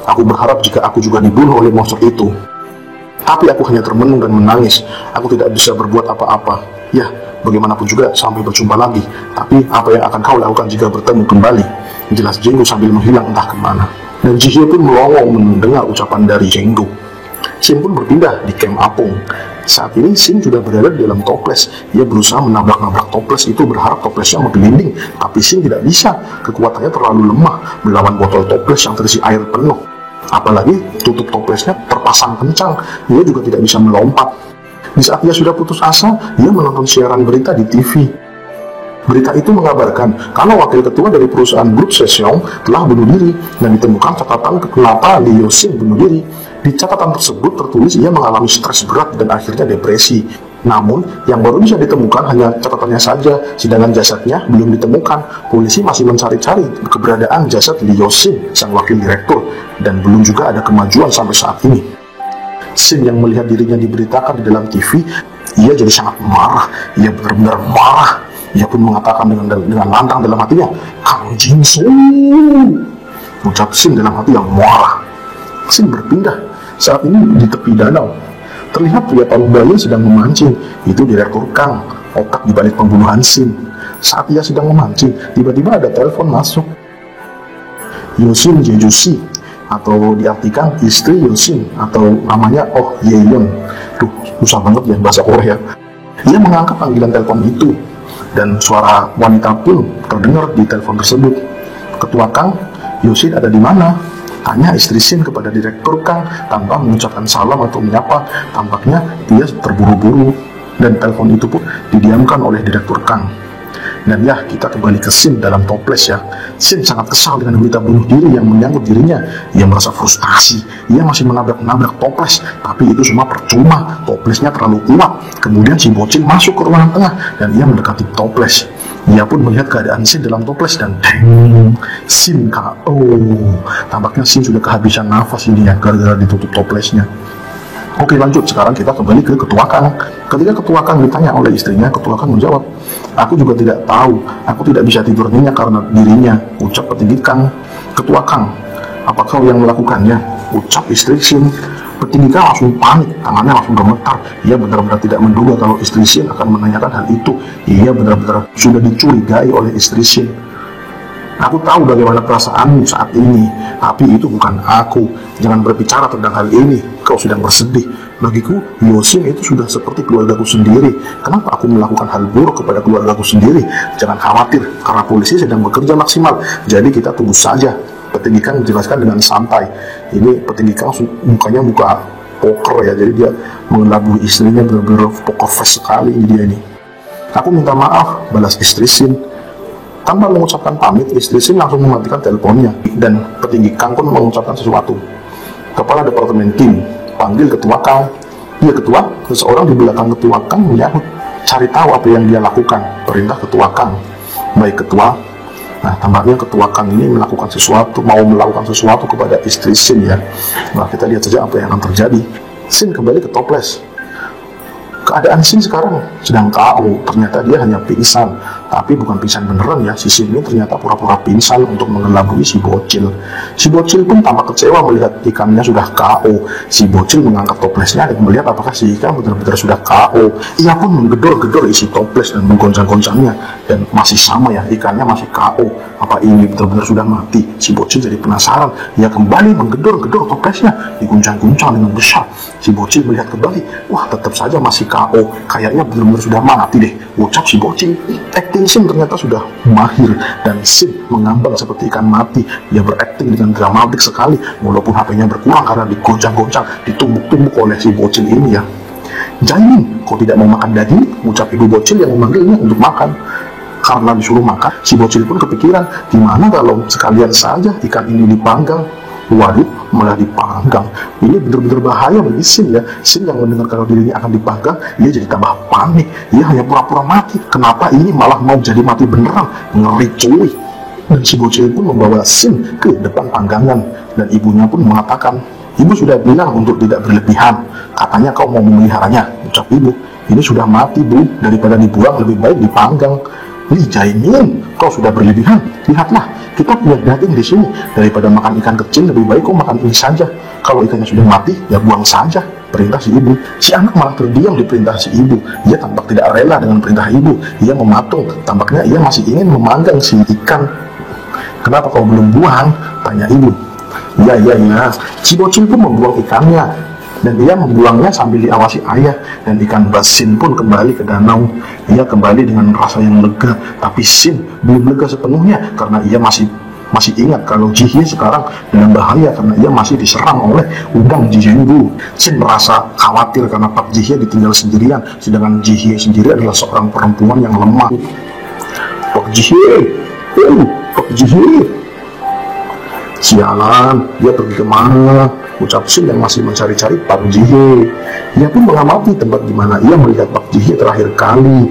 Aku berharap jika aku juga dibunuh oleh monster itu. Tapi aku hanya termenung dan menangis. Aku tidak bisa berbuat apa-apa. Ya, bagaimanapun juga sampai berjumpa lagi. Tapi apa yang akan kau lakukan jika bertemu kembali? Jelas Jenggo sambil menghilang entah kemana. Dan Jihye pun melongo mendengar ucapan dari Jenggo. Sin pun berpindah di camp apung. Saat ini Sin sudah berada di dalam toples. Ia berusaha menabrak-nabrak toples itu berharap toplesnya menggelinding. Tapi Sin tidak bisa. Kekuatannya terlalu lemah melawan botol toples yang terisi air penuh. Apalagi tutup toplesnya terpasang kencang. Ia juga tidak bisa melompat. Di saat ia sudah putus asa, ia menonton siaran berita di TV. Berita itu mengabarkan kalau wakil ketua dari perusahaan grup Sesong telah bunuh diri dan ditemukan catatan kenapa Lee Yosin bunuh diri. Di catatan tersebut tertulis ia mengalami stres berat dan akhirnya depresi. Namun, yang baru bisa ditemukan hanya catatannya saja, sedangkan jasadnya belum ditemukan. Polisi masih mencari-cari keberadaan jasad Lee Yosin, sang wakil direktur, dan belum juga ada kemajuan sampai saat ini. Sin yang melihat dirinya diberitakan di dalam TV, ia jadi sangat marah. Ia benar-benar marah. Ia pun mengatakan dengan lantang dalam hatinya, "Kang Jin-soo," ucap Sin dalam hati yang marah. Sin berpindah. Saat ini di tepi danau terlihat pria paruh baya sedang memancing. Itu Direktur Kang, otak di balik pembunuhan Sin. Saat ia sedang memancing, tiba-tiba ada telepon masuk. Yosin Jejusi, atau diartikan istri Yosin, atau namanya Oh Yeon. Duh, susah banget ya bahasa Korea. Ia mengangkat panggilan telepon itu. Dan suara wanita pun terdengar di telepon tersebut. "Ketua Kang, Yosin ada di mana?" tanya istri Sin kepada Direktur Kang tanpa mengucapkan salam atau menyapa. Tampaknya dia terburu-buru dan telepon itu pun didiamkan oleh Direktur Kang. Dan ya, kita kembali ke Sin dalam toples ya. Sin sangat kesal dengan berita bunuh diri yang menyangkut dirinya. Ia merasa frustasi. Ia masih menabrak-nabrak toples, tapi itu semua percuma. Toplesnya terlalu kuat. Kemudian si bocil masuk ke ruangan tengah dan ia mendekati toples. Ia pun melihat keadaan Sin dalam toples dan deng, Sin KO. Tampaknya Sin sudah kehabisan nafas ini ya, gara-gara ditutup toplesnya. Oke, lanjut. Sekarang kita kembali ke Ketua Kang. Ketika Ketua Kang ditanya oleh istrinya, Ketua Kang menjawab, "Aku juga tidak tahu. Aku tidak bisa tidur nyenyak karena dirinya," ucap petinggi Kang. "Ketua Kang, apa kau yang melakukannya?" ucap istri Sin. Petinggi Kang langsung panik, tangannya langsung gemetar. Ia benar-benar tidak menduga kalau istri Sin akan menanyakan hal itu. Ia benar-benar sudah dicurigai oleh istri Sin. "Aku tahu bagaimana perasaanmu saat ini, tapi itu bukan aku. Jangan berbicara tentang hal ini. Kau sedang bersedih. Bagiku, Yosin itu sudah seperti keluargaku sendiri. Kenapa aku melakukan hal buruk kepada keluargaku sendiri? Jangan khawatir, karena polisi sedang bekerja maksimal. Jadi kita tunggu saja," petinggi Kang menjelaskan dengan santai. Ini petinggi Kang mukanya muka poker ya, jadi dia mengelabui istrinya benar-benar poker face sekali ini dia ini. "Aku minta maaf," balas istri Sin. Tanpa mengucapkan pamit, istri Sin langsung mematikan teleponnya dan petinggi Kang pun mengucapkan sesuatu. "Kepala Departemen Kim, panggil Ketua Kang." "Iya Ketua." Seseorang di belakang Ketua Kang menyahut. "Cari tahu apa yang dia lakukan," perintah Ketua Kang. "Baik Ketua." Nah, tampaknya Ketua Kang ini mau melakukan sesuatu kepada istri Sin ya. Nah, kita lihat saja apa yang akan terjadi. Sin kembali ke toples. Keadaan Sin sekarang sedang KO. Ternyata dia hanya pingsan, tapi bukan pingsan beneran ya. Si Sin ini ternyata pura-pura pingsan untuk mengelabui si bocil. Si bocil pun tampak kecewa melihat ikannya sudah KO. Si bocil mengangkat toplesnya dan melihat apakah si ikan benar-benar sudah KO. Ia pun menggedor-gedor isi toples dan menggoncang-goncangnya, dan masih sama ya, ikannya masih KO. apa ini benar-benar sudah mati? Si bocil jadi penasaran. Ia kembali menggedor-gedor toplesnya, diguncang-guncang dengan besar. Si bocil melihat kembali, wah tetap saja masih KO. Kayaknya benar-benar sudah mati deh, ucap si bocil. Acting Shin ternyata sudah mahir, dan Shin mengambang seperti ikan mati. Dia berakting dengan dramatik sekali, walaupun HP-nya berkurang karena digoncang-goncang, ditumbuk-tumbuk oleh si bocil ini ya. Jaimin, kau tidak mau makan daging? Ucap ibu bocil yang memanggilnya untuk makan. Karena disuruh makan, si bocil pun kepikiran, gimana kalau sekalian saja ikan ini dipanggang? Waduh, malah dipanggang. Ini benar-benar bahaya bagi Shin ya. Shin yang mendengar kalau dirinya akan dipanggang, ia jadi tambah panik. Ia hanya pura-pura mati. Kenapa ini malah mau jadi mati beneran? Ngeri cuy. Dan si bocil pun membawa Shin ke depan panggangan. Dan ibunya pun mengatakan, ibu sudah bilang untuk tidak berlebihan. Katanya kau mau memeliharanya. Ucap ibu, ini sudah mati bu. Daripada dibuang lebih baik dipanggang. Li Jaimin, kau sudah berlebihan. Lihatlah, kita punya daging di sini. Daripada makan ikan kecil, lebih baik kau makan ini saja. Kalau ikannya sudah mati, ya buang saja. Perintah si ibu. Si anak malah terdiam di perintah si ibu. Ia tampak tidak rela dengan perintah ibu. Ia mematung. Tampaknya ia masih ingin memanggang si ikan. Kenapa kau belum buang? Tanya ibu. Ya. Si bocil pun membuang ikannya. Dan ia membuangnya sambil diawasi ayah. Dan ikan bas Shin pun kembali ke danau. Ia kembali dengan rasa yang lega. Tapi Shin belum lega sepenuhnya, karena ia masih ingat kalau Jihye sekarang dalam bahaya karena ia masih diserang oleh udang Jihenggu. Shin merasa khawatir karena Pak Jihye ditinggal sendirian, sedangkan Jihye sendiri adalah seorang perempuan yang lemah. Pak Jihye, Pak Jihye. Sialan, dia pergi kemana? Ucap Shin yang masih mencari-cari Pak Jihye. Ia pun mengamati tempat di mana ia melihat Pak Jihye terakhir kali.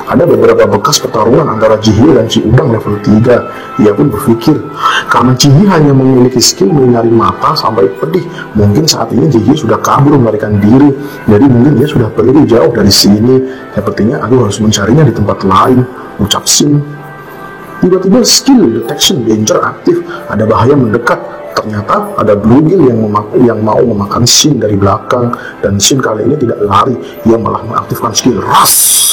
Ada beberapa bekas pertarungan antara Jihye dan si udang level 3. Ia pun berpikir, karena Jihye hanya memiliki skill menyinari mata sampai pedih, mungkin saat ini Jihye sudah kabur melarikan diri. Jadi mungkin dia sudah pergi jauh dari sini. Sepertinya aku harus mencarinya di tempat lain, ucap Shin. Tiba-tiba skill detection danger aktif. Ada bahaya mendekat. Ternyata ada bluegill yang mau memakan Shin dari belakang. Dan Shin kali ini tidak lari, ia malah mengaktifkan skill Rush.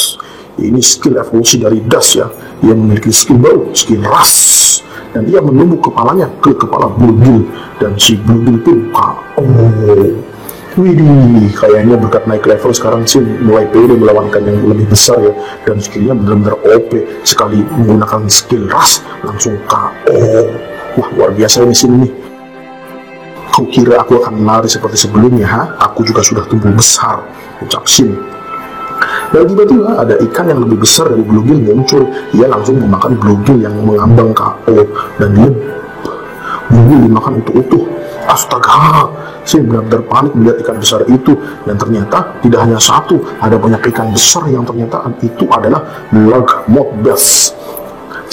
Ini skill evolusi dari Das ya. Ia memiliki skill baru, skill Rush. Dan ia menumbuk kepalanya ke kepala bluegill. Dan si bluegill pun KO. Widih, kayaknya berkat naik level sekarang Shin mulai pede melawan ikan yang lebih besar ya. Dan skillnya benar-benar OP. Sekali menggunakan skill Rush langsung KO. Wah, luar biasa ini Shin nih. Kau kira aku akan lari seperti sebelumnya, ha? Aku juga sudah tumbuh besar, ucap Shin. Dan tiba-tiba ada ikan yang lebih besar dari bluegill muncul. Ia langsung memakan bluegill yang mengambang KO. Dan dia bluegill dimakan utuh-utuh. Astaga, Shin benar-benar panik melihat ikan besar itu. Dan ternyata tidak hanya satu, ada banyak ikan besar yang ternyata itu adalah largemouth bass.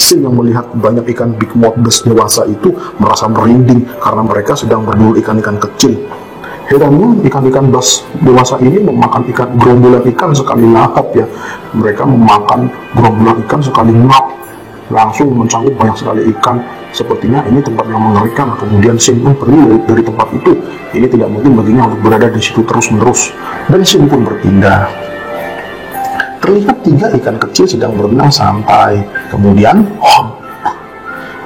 Shin yang melihat banyak ikan big mouth bass dewasa itu merasa merinding karena mereka sedang berburu ikan-ikan kecil. Herannya ikan-ikan bass dewasa ini memakan gerombolan ikan sekali lahap ya. Mereka memakan gerombolan ikan sekali ngap, langsung mencangkup banyak sekali ikan. Sepertinya ini tempat yang mengerikan. Kemudian Shin pun pergi dari tempat itu. Ini tidak mungkin baginya untuk berada di situ terus-menerus. Dan Shin pun berpindah. Terlihat 3 ikan kecil sedang berenang santai. Kemudian,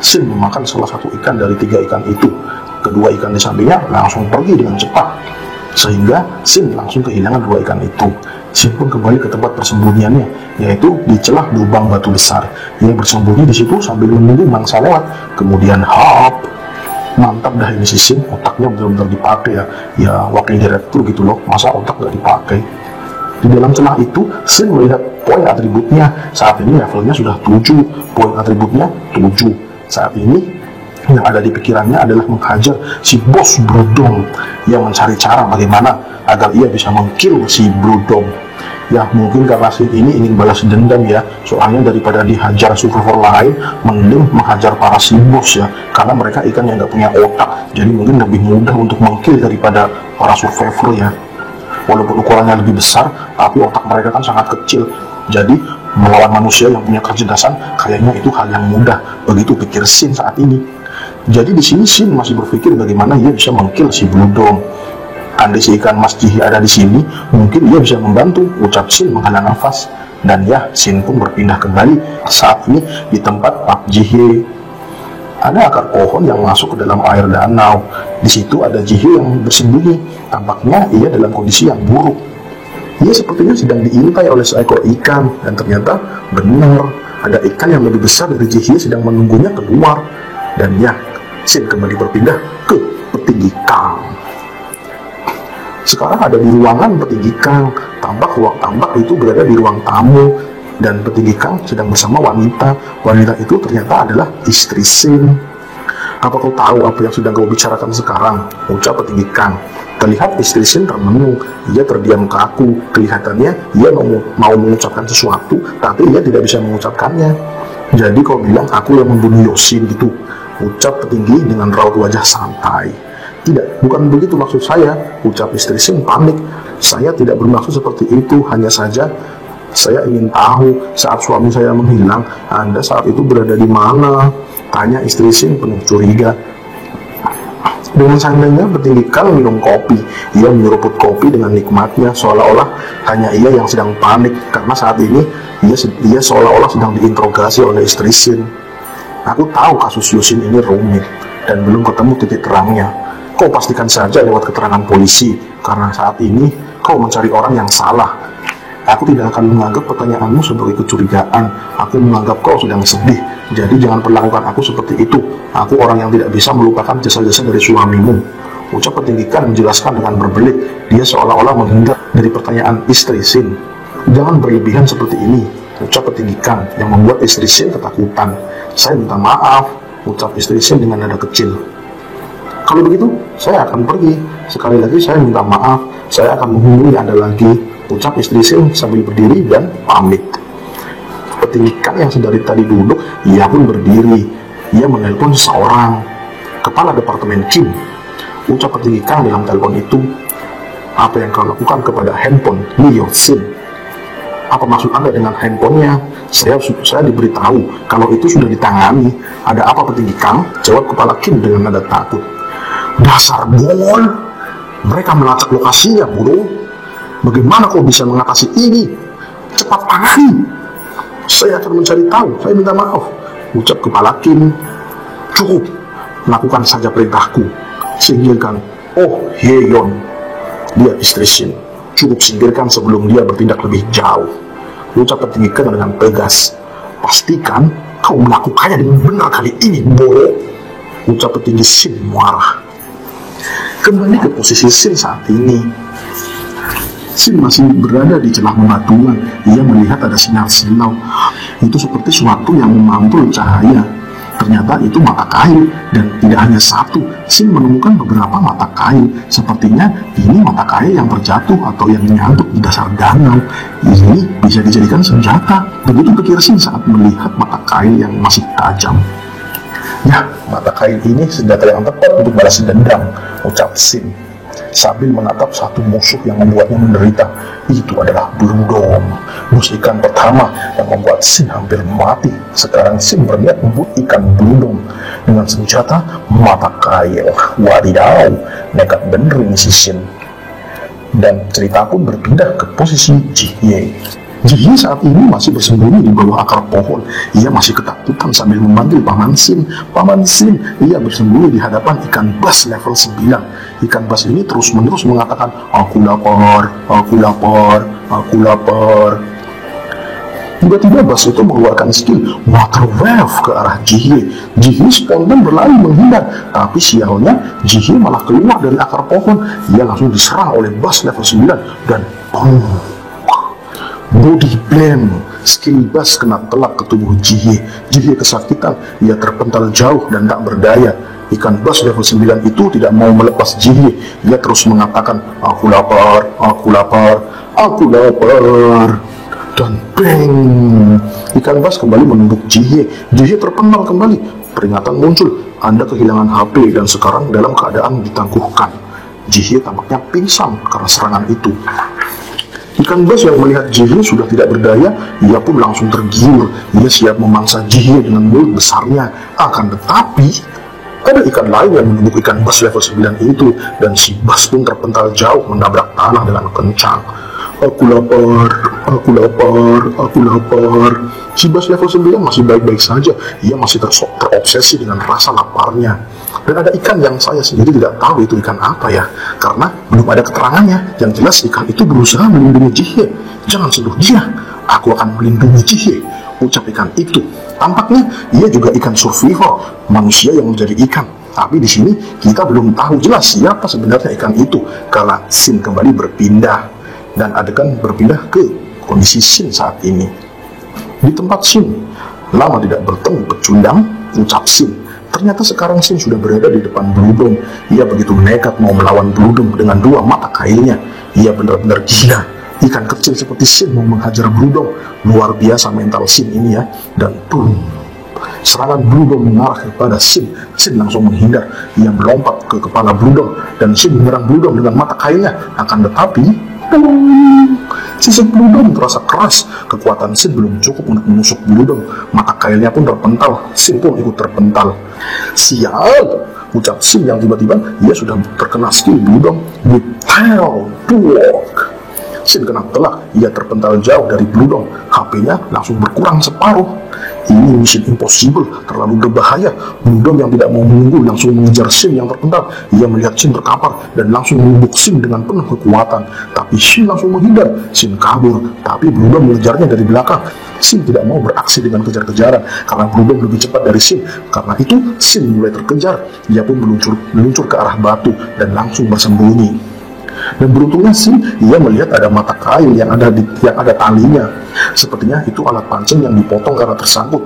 Shin memakan salah satu ikan dari 3 ikan itu. Kedua ikan di sampingnya langsung pergi dengan cepat. Sehingga Shin langsung kehilangan 2 ikan itu. Shin pun kembali ke tempat persembunyiannya, yaitu di celah lubang batu besar. Ia bersembunyi di situ sambil menunggu mangsa lewat. Kemudian, mantap dah ini si Shin, otaknya benar-benar dipakai ya. Ya, wakil direktur gitu loh, masa otak nggak dipakai? Di dalam celah itu, Shin melihat poin atributnya. Saat ini levelnya sudah 7, poin atributnya 7. Saat ini, yang ada di pikirannya adalah menghajar si bos Broodom. Ia mencari cara bagaimana agar ia bisa meng-kill si Broodom. Ya, mungkin karena Shin ini ingin balas dendam ya. Soalnya daripada dihajar survivor lain, mending menghajar para si bos ya. Karena mereka ikan yang nggak punya otak. Jadi mungkin lebih mudah untuk meng-kill daripada para survivor ya. Walaupun ukurannya lebih besar, tapi otak mereka kan sangat kecil. Jadi melawan manusia yang punya kecerdasan, kayaknya itu hal yang mudah. Begitu pikir Shin saat ini. Jadi di sini Shin masih berpikir bagaimana ia bisa meng-kill si Broodom. Andai si ikan Mas Jihye ada di sini, mungkin ia bisa membantu, ucap Shin menghela nafas. Dan ya, Shin pun berpindah kembali saat ini di tempat Pak Jihye. Ada akar pohon yang masuk ke dalam air danau. Di situ ada Jihye yang bersembunyi. Tampaknya ia dalam kondisi yang buruk. Ia sepertinya sedang diintai oleh seekor ikan, dan ternyata benar ada ikan yang lebih besar dari Jihye sedang menunggunya keluar. Dan ya, scene kembali berpindah ke petinggi Kang. Sekarang ada di ruangan petinggi Kang. Tampak ruang tambak itu berada di ruang tamu, dan petinggi Kang sedang bersama wanita. Wanita itu ternyata adalah istri Shin. Apa kau tahu apa yang sedang kau bicarakan sekarang? Ucap petinggi Kang. Terlihat istri Shin termenung. Ia terdiam kaku. Kelihatannya ia mau mengucapkan sesuatu, tapi ia tidak bisa mengucapkannya. Jadi kau bilang aku yang membunuh Yosin gitu? Ucap petinggi dengan raut wajah santai. Tidak, bukan begitu maksud saya, ucap istri Shin panik. Saya tidak bermaksud seperti itu, hanya saja saya ingin tahu saat suami saya menghilang, Anda saat itu berada di mana? Tanya istri Shin penuh curiga. Dengan santainya petinggi Kang minum kopi. Ia menyeruput kopi dengan nikmatnya, seolah-olah hanya ia yang sedang panik, karena saat ini ia seolah-olah sedang diinterogasi oleh istri Shin. Aku tahu kasus Yosin ini rumit dan belum ketemu titik terangnya. Kau pastikan saja lewat keterangan polisi, karena saat ini kau mencari orang yang salah. Aku tidak akan menganggap pertanyaanmu sebagai kecurigaan. Aku menganggap kau sedang sedih. Jadi jangan perlakukan aku seperti itu. Aku orang yang tidak bisa melupakan jasa-jasa dari suamimu. Ucap petinggi Kang menjelaskan dengan berbelit. Dia seolah-olah menghindar dari pertanyaan istri Shin. Jangan berlebihan seperti ini, ucap petinggi Kang yang membuat istri Shin ketakutan. Saya minta maaf, ucap istri Shin dengan nada kecil. Kalau begitu, saya akan pergi. Sekali lagi saya minta maaf, saya akan menghubungi Anda lagi, ucap istri Shin sambil berdiri dan pamit. Petinggi Kang yang sedari tadi duduk, ia pun berdiri. Ia menelpon seseorang. Kepala Departemen Kim, ucap petinggi Kang dalam telepon itu. Apa yang kau lakukan kepada handphone Lee Yosin? Apa maksud Anda dengan handphonenya? Saya diberitahu kalau itu sudah ditangani. Ada apa petinggi Kang? Jawab kepala Kim dengan nada takut. Dasar bol, mereka melacak lokasinya, bodoh. Bagaimana kau bisa mengatasi ini? Cepat tangani. Saya akan mencari tahu. Saya minta maaf, ucap kepala Kim. Cukup, lakukan saja perintahku. Singkirkan Oh Hye-yeon, dia istri Shin. Cukup singkirkan sebelum dia bertindak lebih jauh, ucap petinggi Kang dengan tegas. Pastikan kau melakukannya dengan benar kali ini, bodoh, ucap petinggi Shin marah. Kembali ke posisi Shin saat ini. Shin masih berada di celah bebatuan. Ia melihat ada sinar-sinar. Itu seperti suatu yang memantul cahaya. Ternyata itu mata kail, dan tidak hanya satu. Shin menemukan beberapa mata kail. Sepertinya ini mata kail yang terjatuh atau yang nyangkut di dasar danau. Ini bisa dijadikan senjata. Begitu pikir Shin saat melihat mata kail yang masih tajam. Ya, mata kail ini senjata yang tepat untuk balas dendam, ucap Shin sambil menatap satu musuh yang membuatnya menderita. Itu adalah Bludong, bos ikan pertama yang membuat Shin hampir mati. Sekarang Shin berniat membunuh ikan Bludong dengan senjata mata kail. Wadidaw, nekat bener ini si Shin. Dan cerita pun berpindah ke posisi Jihye. Jihye saat ini masih bersembunyi di bawah akar pohon. Ia masih ketakutan sambil memanggil Paman Shin. Paman Shin, ia bersembunyi di hadapan ikan bas level 9. Ikan bas ini terus-menerus mengatakan, aku lapar, aku lapar, aku lapar. Tiba-tiba bas itu mengeluarkan skill Water Wave ke arah Jihye. Jihye spontan berlari menghindar, tapi sialnya Jihye malah keluar dari akar pohon. Ia langsung diserang oleh bas level 9 dan body blend. Skill bas kena telak ke tubuh Jihye. Jihye kesakitan, ia terpental jauh dan tak berdaya. Ikan bas level 9 itu tidak mau melepas Jihye. Ia terus mengatakan, aku lapar, aku lapar, aku lapar. Dan bang, ikan bas kembali menumbuk Jihye. Jihye terpental kembali. Peringatan muncul, Anda kehilangan HP dan sekarang dalam keadaan ditangguhkan. Jihye tampaknya pingsan karena serangan itu. Ikan bas yang melihat Jihye sudah tidak berdaya, ia pun langsung tergiur. Ia siap memangsa Jihye dengan mulut besarnya. Akan tetapi, ada ikan lain yang menumbuk ikan bas level 9 itu, dan si bas pun terpental jauh menabrak tanah dengan kencang. Aku lapar, aku lapar, aku lapar. Si Bas level 9 masih baik-baik saja. Ia masih terobsesi dengan rasa laparnya. Dan ada ikan yang saya sendiri tidak tahu itu ikan apa ya, karena belum ada keterangannya. Yang jelas ikan itu berusaha melindungi Jihye. Jangan sentuh dia, aku akan melindungi Jihye, ucap ikan itu. Tampaknya ia juga ikan survivor, manusia yang menjadi ikan. Tapi di sini kita belum tahu jelas siapa sebenarnya ikan itu. Kala Shin kembali berpindah dan adegan berpindah ke kondisi Shin saat ini. Di tempat Shin, lama tidak bertemu pecundang, ucap Shin. Ternyata sekarang Shin sudah berada di depan Blue Dome. Ia begitu nekat mau melawan Blue Dome dengan dua mata kailnya. Ia benar-benar gila. Ikan kecil seperti Shin mau menghajar Blue Dome. Luar biasa mental Shin ini ya. Dan boom, serangan Blue Dome mengarah kepada Shin. Shin langsung menghindar. Ia melompat ke kepala Blue Dome dan Shin menyerang Blue Dome dengan mata kailnya. Akan tetapi sisik Blue Dome terasa keras. Kekuatan Shin belum cukup untuk menusuk Blue Dome. Mata kailnya pun terpental. Shin pun ikut terpental. Sial, ucap Shin yang tiba-tiba ia sudah terkena skill Blue Dome with tail block. Shin kena telak. Ia terpental jauh dari Blue Dome. HP-nya langsung berkurang separuh. Ini mission impossible, terlalu berbahaya. Blue Dome yang tidak mau menunggu langsung mengejar Shin yang terpental. Ia melihat Shin terkapar dan langsung mengumbuk Shin dengan penuh kekuatan. Tapi Shin langsung menghindar. Shin kabur, tapi Blue Dome mengejarnya dari belakang. Shin tidak mau beraksi dengan kejar-kejaran karena Blue Dome lebih cepat dari Shin. Karena itu Shin mulai terkejar. Ia pun meluncur ke arah batu dan langsung bersembunyi. Dan beruntungnya Shin, ia melihat ada mata kail yang ada talinya. Sepertinya itu alat pancing yang dipotong karena tersangkut.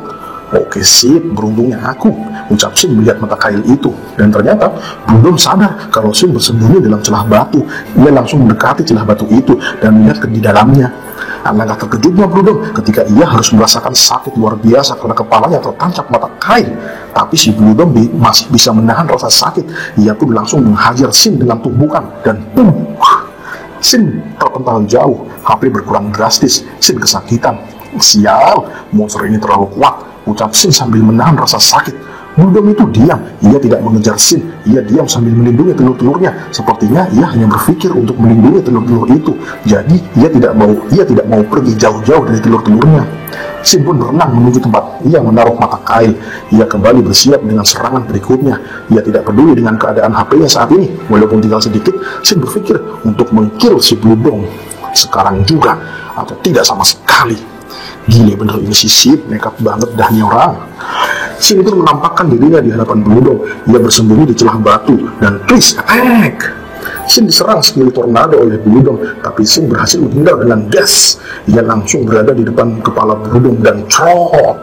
Oke sip, beruntungnya aku, ucap Shin melihat mata kail itu. Dan ternyata Blue Dome sadar kalau Shin bersembunyi dalam celah batu. Ia langsung mendekati celah batu itu dan melihat ke di dalamnya. Alangkah terkejutnya Blue Dome ketika ia harus merasakan sakit luar biasa karena kepalanya tertancap mata kail. Tapi si Blue Dome masih bisa menahan rasa sakit. Ia pun langsung menghajar Shin dengan tumbukan dan boom, Shin terpental jauh. HP berkurang drastis. Shin kesakitan. Sial, monster ini terlalu kuat, ucap Shin sambil menahan rasa sakit. Blue Dome itu diam. Ia tidak mengejar Shin. Ia diam sambil melindungi telur-telurnya. Sepertinya ia hanya berpikir untuk melindungi telur-telur itu. Jadi ia tidak mau pergi jauh-jauh dari telur-telurnya. Shin pun berenang menuju tempat ia menaruh mata kail. Ia kembali bersiap dengan serangan berikutnya. Ia tidak peduli dengan keadaan HP-nya saat ini. Walaupun tinggal sedikit, Shin berpikir untuk meng-kill si Blue Dome sekarang juga, atau tidak sama sekali. Gile bener ini si Shin, nekat banget dah nih orang. Shin itu menampakkan dirinya di hadapan Blue Dome. Ia bersembunyi di celah batu dan twist attack. Shin diserang skill tornado oleh Blue Dome, tapi Shin berhasil menghindar dengan dash. Ia langsung berada di depan kepala Blue Dome dan trot.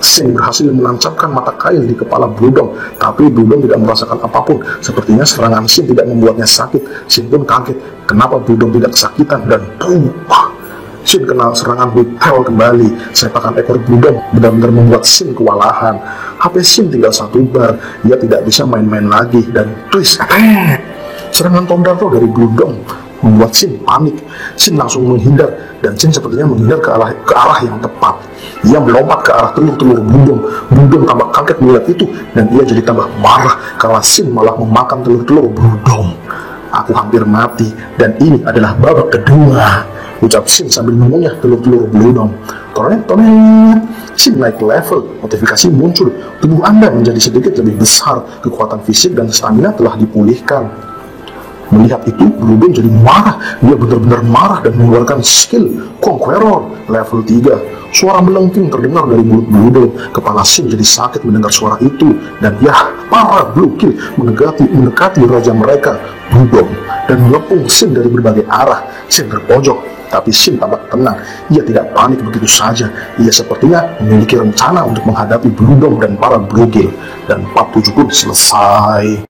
Shin berhasil menancapkan mata kail di kepala Blue Dome, tapi Blue Dome tidak merasakan apapun. Sepertinya serangan Shin tidak membuatnya sakit. Shin pun kaget kenapa Blue Dome tidak kesakitan dan boom, Shin kena serangan with tail kembali. Sepakan ekor Blue Dome benar-benar membuat Shin kewalahan. HP Shin tinggal 1 bar. Ia tidak bisa main-main lagi dan twist attack. Serangan tornado dari Blue Dome membuat Shin panik. Shin langsung menghindar dan Shin sepertinya menghindar ke arah yang tepat. Ia melompat ke arah telur-telur Blue Dome. Blue Dome tambah kaget melihat itu dan ia jadi tambah marah karena Shin malah memakan telur-telur Blue Dome. Aku hampir mati dan ini adalah babak kedua, ucap Shin sambil mengunyah telur-telur Blue Dome. Tonet, Shin naik level. Notifikasi muncul. Tubuh Anda menjadi sedikit lebih besar. Kekuatan fisik dan stamina telah dipulihkan. Melihat itu, Blue Dome jadi marah. Dia benar-benar marah dan mengeluarkan skill Conqueror level 3. Suara melengking terdengar dari mulut Blue Dome. Kepala Shin jadi sakit mendengar suara itu. Dan ya, para Blue Kill mendekati raja mereka, Blue Dome, dan mengepung Shin dari berbagai arah. Shin terpojok, tapi Shin tampak tenang. Ia tidak panik begitu saja. Ia sepertinya memiliki rencana untuk menghadapi Blue Dome dan para Blue Kill. Dan part 7 pun selesai.